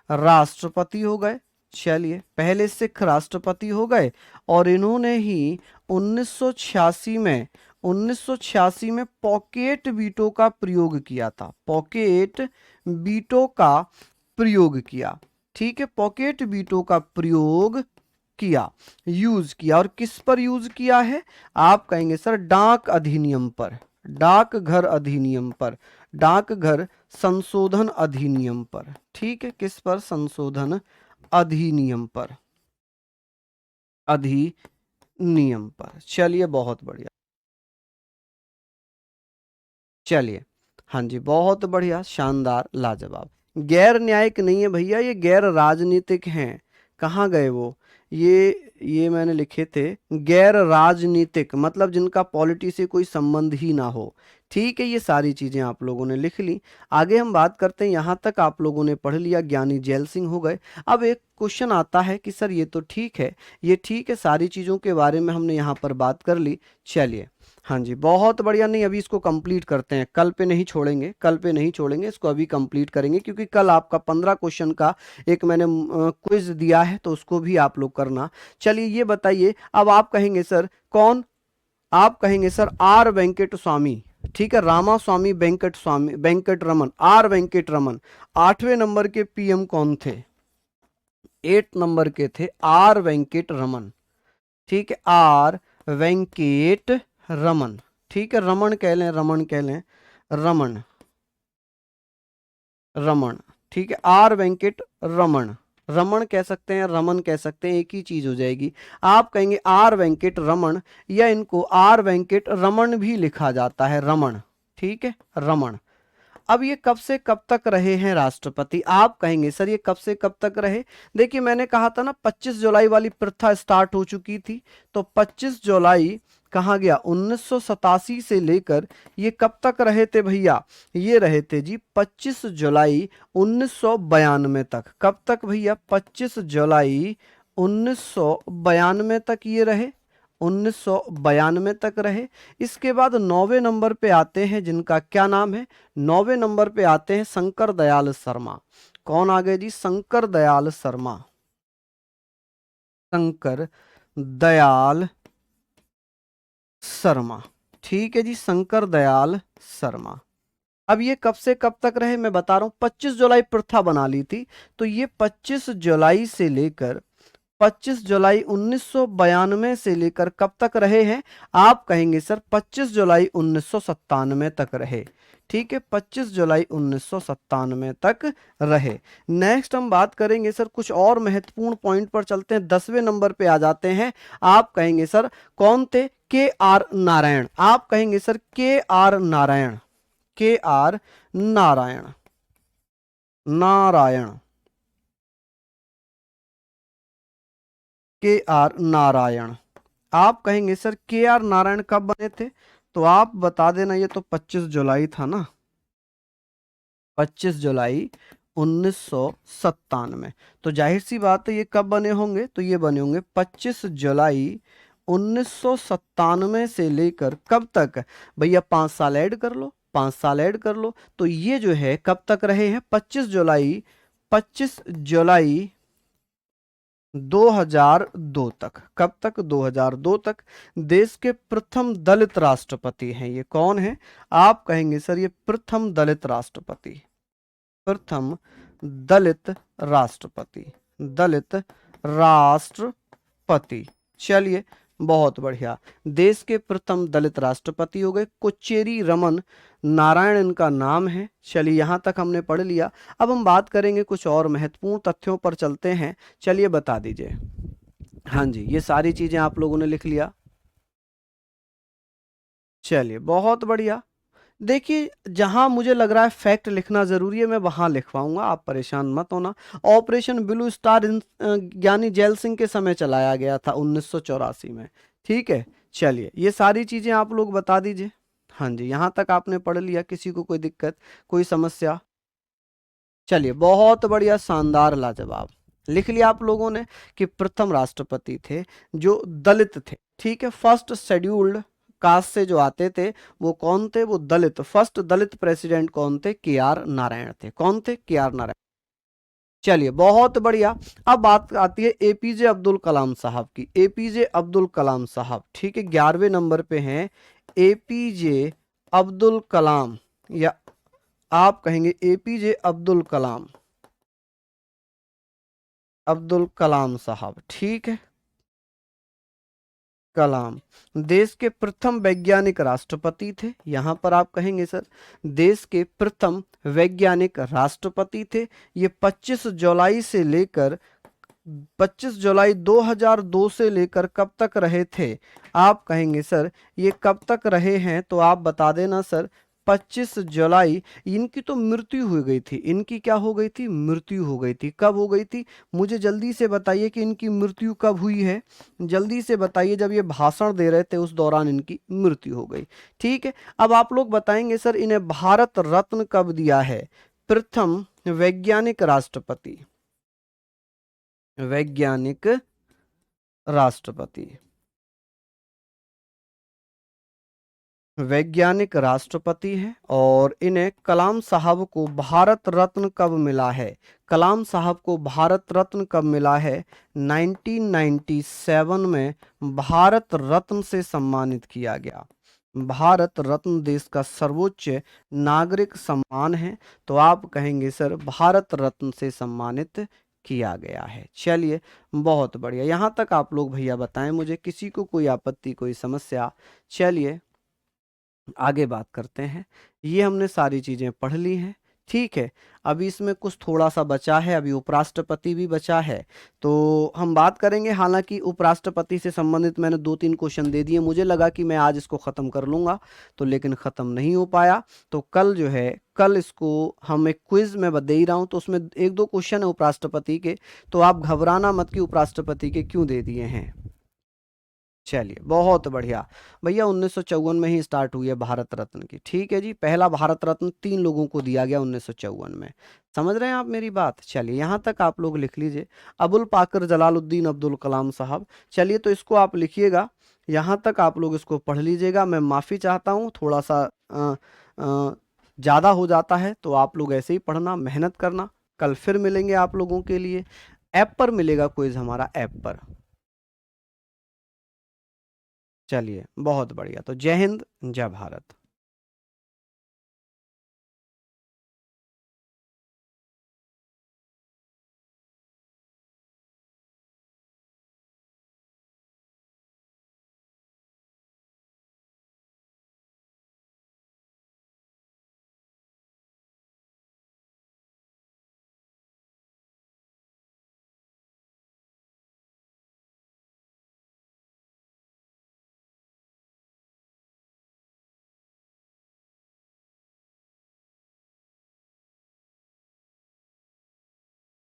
Speaker 1: राष्ट्रपति हो गए। चलिए पहले सिख राष्ट्रपति हो गए और इन्होंने ही 1986 में पॉकेट वीटो का प्रयोग किया था। पॉकेट वीटो का प्रयोग किया। ठीक है, पॉकेट वीटो का प्रयोग किया, यूज किया। और किस पर यूज किया है? आप कहेंगे सर डाक अधिनियम पर, डाकघर अधिनियम पर, डाकघर संशोधन अधिनियम पर। ठीक है, किस पर? संशोधन अधिनियम पर, अधिनियम पर। चलिए बहुत बढ़िया। चलिए, हाँ जी, बहुत बढ़िया, शानदार, लाजवाब। गैर न्यायिक नहीं है भैया, ये गैर राजनीतिक हैं। कहाँ गए वो? ये मैंने लिखे थे, गैर राजनीतिक मतलब जिनका पॉलिटी से कोई संबंध ही ना हो। ठीक है, ये सारी चीजें आप लोगों ने लिख ली। आगे हम बात करते हैं। यहाँ तक आप लोगों ने पढ़ लिया, ज्ञानी जैल सिंह हो गए। अब एक क्वेश्चन आता है कि सर ये तो ठीक है, ये ठीक है, सारी चीजों के बारे में हमने यहाँ पर बात कर ली। चलिए, हाँ जी, बहुत बढ़िया। नहीं, अभी इसको कंप्लीट करते हैं, कल पे नहीं छोड़ेंगे, कल पे नहीं छोड़ेंगे, इसको अभी कंप्लीट करेंगे, क्योंकि कल आपका 15 क्वेश्चन का एक मैंने क्विज दिया है, तो उसको भी आप लोग करना। चलिए ये बताइए, अब आप कहेंगे सर कौन? आप कहेंगे सर आर वेंकट स्वामी। ठीक है, रामा स्वामी वेंकट स्वामी वेंकट रमन, आर वेंकट रमन 8वें नंबर के पीएम कौन थे? 8 नंबर के थे आर वेंकट रमन। ठीक है, आर वेंकट रमन। ठीक है, रमन कह लें, रमन कह लें, रमन, रमन। ठीक है, आर वेंकट रमन, रमन कह सकते हैं, रमन कह सकते हैं, एक ही चीज हो जाएगी। आप कहेंगे आर वेंकट रमन, या इनको आर वेंकट रमन भी लिखा जाता है, रमन। ठीक है, रमन। अब ये कब से कब तक रहे हैं राष्ट्रपति? आप कहेंगे सर ये कब से कब तक रहे? देखिए मैंने कहा था ना 25 जुलाई वाली प्रथा स्टार्ट हो चुकी थी, तो 25 जुलाई कहाँ गया? 1987 से लेकर ये कब तक रहे थे भैया? ये रहे थे जी 25 जुलाई 1992 तक। कब तक भैया? 25 जुलाई 1992 तक ये रहे, 1992 तक रहे। इसके बाद 9वें नंबर पे आते हैं, जिनका क्या नाम है? 9वें नंबर पे आते हैं शंकर दयाल शर्मा। कौन आ गए जी? शंकर दयाल शर्मा, शंकर दयाल शर्मा। ठीक है जी, शंकर दयाल शर्मा। अब ये कब से कब तक रहे मैं बता रहा हूं। 25 जुलाई प्रथा बना ली थी, तो ये 25 जुलाई से लेकर 25 जुलाई 1992 से लेकर कब तक रहे हैं? आप कहेंगे सर 25 जुलाई 1997 तक रहे। ठीक है, 25 जुलाई 1997 तक रहे। नेक्स्ट हम बात करेंगे सर कुछ और महत्वपूर्ण पॉइंट पर चलते हैं। 10वें नंबर पे आ जाते हैं। आप कहेंगे सर कौन थे? के आर नारायण। आप कहेंगे सर के आर नारायण, के आर नारायण, नारायण, के आर नारायण। आप कहेंगे सर के आर नारायण कब बने थे? तो आप बता देना, ये तो 25 जुलाई था ना, 25 जुलाई 1997। तो जाहिर सी बात है ये कब बने होंगे? तो ये बने होंगे 25 जुलाई 1997 से लेकर कब तक भैया? 5 साल ऐड कर लो, 5 साल ऐड कर लो, तो ये जो है कब तक रहे हैं? 25 जुलाई, 25 जुलाई 2002 तक। कब तक? 2002 तक। देश के प्रथम दलित राष्ट्रपति हैं ये। कौन है? आप कहेंगे सर ये प्रथम दलित राष्ट्रपति, प्रथम दलित राष्ट्रपति, दलित राष्ट्रपति। चलिए बहुत बढ़िया। देश के प्रथम दलित राष्ट्रपति हो गए कोचेरी रमन नारायण इनका नाम है। चलिए यहां तक हमने पढ़ लिया। अब हम बात करेंगे कुछ और महत्वपूर्ण तथ्यों पर चलते हैं। चलिए बता दीजिए। हाँ जी, ये सारी चीजें आप लोगों ने लिख लिया। चलिए बहुत बढ़िया। देखिए जहां मुझे लग रहा है फैक्ट लिखना जरूरी है मैं वहां लिखवाऊंगा, आप परेशान मत होना। ऑपरेशन ब्लू स्टार ज्ञानी जैल सिंह के समय चलाया गया था 1984 में। ठीक है। चलिए ये सारी चीजें आप लोग बता दीजिए। हाँ जी, यहां तक आपने पढ़ लिया, किसी को कोई दिक्कत, कोई समस्या? चलिए बहुत बढ़िया, शानदार, लाजवाब। लिख लिया आप लोगों ने कि प्रथम राष्ट्रपति थे जो दलित थे। ठीक है, फर्स्ट शेड्यूल्ड कास्ट से जो आते थे वो कौन थे? वो दलित। फर्स्ट दलित प्रेसिडेंट कौन थे? के आर नारायण थे। कौन थे? के आर नारायण। चलिए बहुत बढ़िया। अब बात आती है एपीजे अब्दुल कलाम साहब की। एपीजे अब्दुल कलाम साहब, ठीक है, 11वें नंबर पे हैं एपीजे अब्दुल कलाम, या आप कहेंगे एपीजे अब्दुल कलाम, अब्दुल कलाम साहब। ठीक है, कलाम देश के प्रथम वैज्ञानिक राष्ट्रपति थे। यहां पर आप कहेंगे सर देश के प्रथम वैज्ञानिक राष्ट्रपति थे। ये 25 जुलाई 2002 से लेकर कब तक रहे थे? आप कहेंगे सर ये कब तक रहे हैं, तो आप बता देना सर 25 जुलाई। इनकी तो मृत्यु हो गई थी। इनकी क्या हो गई थी? मृत्यु हो गई थी। कब हो गई थी? मुझे जल्दी से बताइए कि इनकी मृत्यु कब हुई है। जल्दी से बताइए, जब ये भाषण दे रहे थे उस दौरान इनकी मृत्यु हो गई। ठीक है। अब आप लोग बताएंगे सर इन्हें भारत रत्न कब दिया है? प्रथम वैज्ञानिक राष्ट्रपति, वैज्ञानिक राष्ट्रपति, वैज्ञानिक राष्ट्रपति हैं और इन्हें कलाम साहब को भारत रत्न कब मिला है? कलाम साहब को भारत रत्न कब मिला है? 1997 में भारत रत्न से सम्मानित किया गया। भारत रत्न देश का सर्वोच्च नागरिक सम्मान है, तो आप कहेंगे सर भारत रत्न से सम्मानित किया गया है। चलिए बहुत बढ़िया, यहाँ तक आप लोग भैया बताएं मुझे, किसी को कोई आपत्ति, कोई समस्या? चलिए आगे बात करते हैं। ये हमने सारी चीजें पढ़ ली हैं। ठीक है, अभी इसमें कुछ थोड़ा सा बचा है, अभी उपराष्ट्रपति भी बचा है, तो हम बात करेंगे। हालांकि उपराष्ट्रपति से संबंधित मैंने 2-3 क्वेश्चन दे दिए, मुझे लगा कि मैं आज इसको ख़त्म कर लूँगा, तो लेकिन ख़त्म नहीं हो पाया। तो कल जो है, कल इसको हम एक क्विज में दे ही रहा हूँ, तो उसमें 1-2 क्वेश्चन है उपराष्ट्रपति के, तो आप घबराना मत कि उपराष्ट्रपति के क्यों दे दिए हैं। चलिए बहुत बढ़िया भैया, 1954 में ही स्टार्ट हुई है भारत रत्न की। ठीक है जी, पहला भारत रत्न 3 लोगों को दिया गया 1954 में। समझ रहे हैं आप मेरी बात? चलिए यहाँ तक आप लोग लिख लीजिए। अबुल पाकर जलालुद्दीन अब्दुल कलाम साहब, चलिए तो इसको आप लिखिएगा, यहाँ तक आप लोग इसको पढ़ लीजिएगा। मैं माफ़ी चाहता हूँ, थोड़ा सा ज़्यादा हो जाता है, तो आप लोग ऐसे ही पढ़ना, मेहनत करना। कल फिर मिलेंगे आप लोगों के लिए, ऐप पर मिलेगा क्विज हमारा, ऐप पर। चलिए बहुत बढ़िया, तो जय हिंद, जय भारत।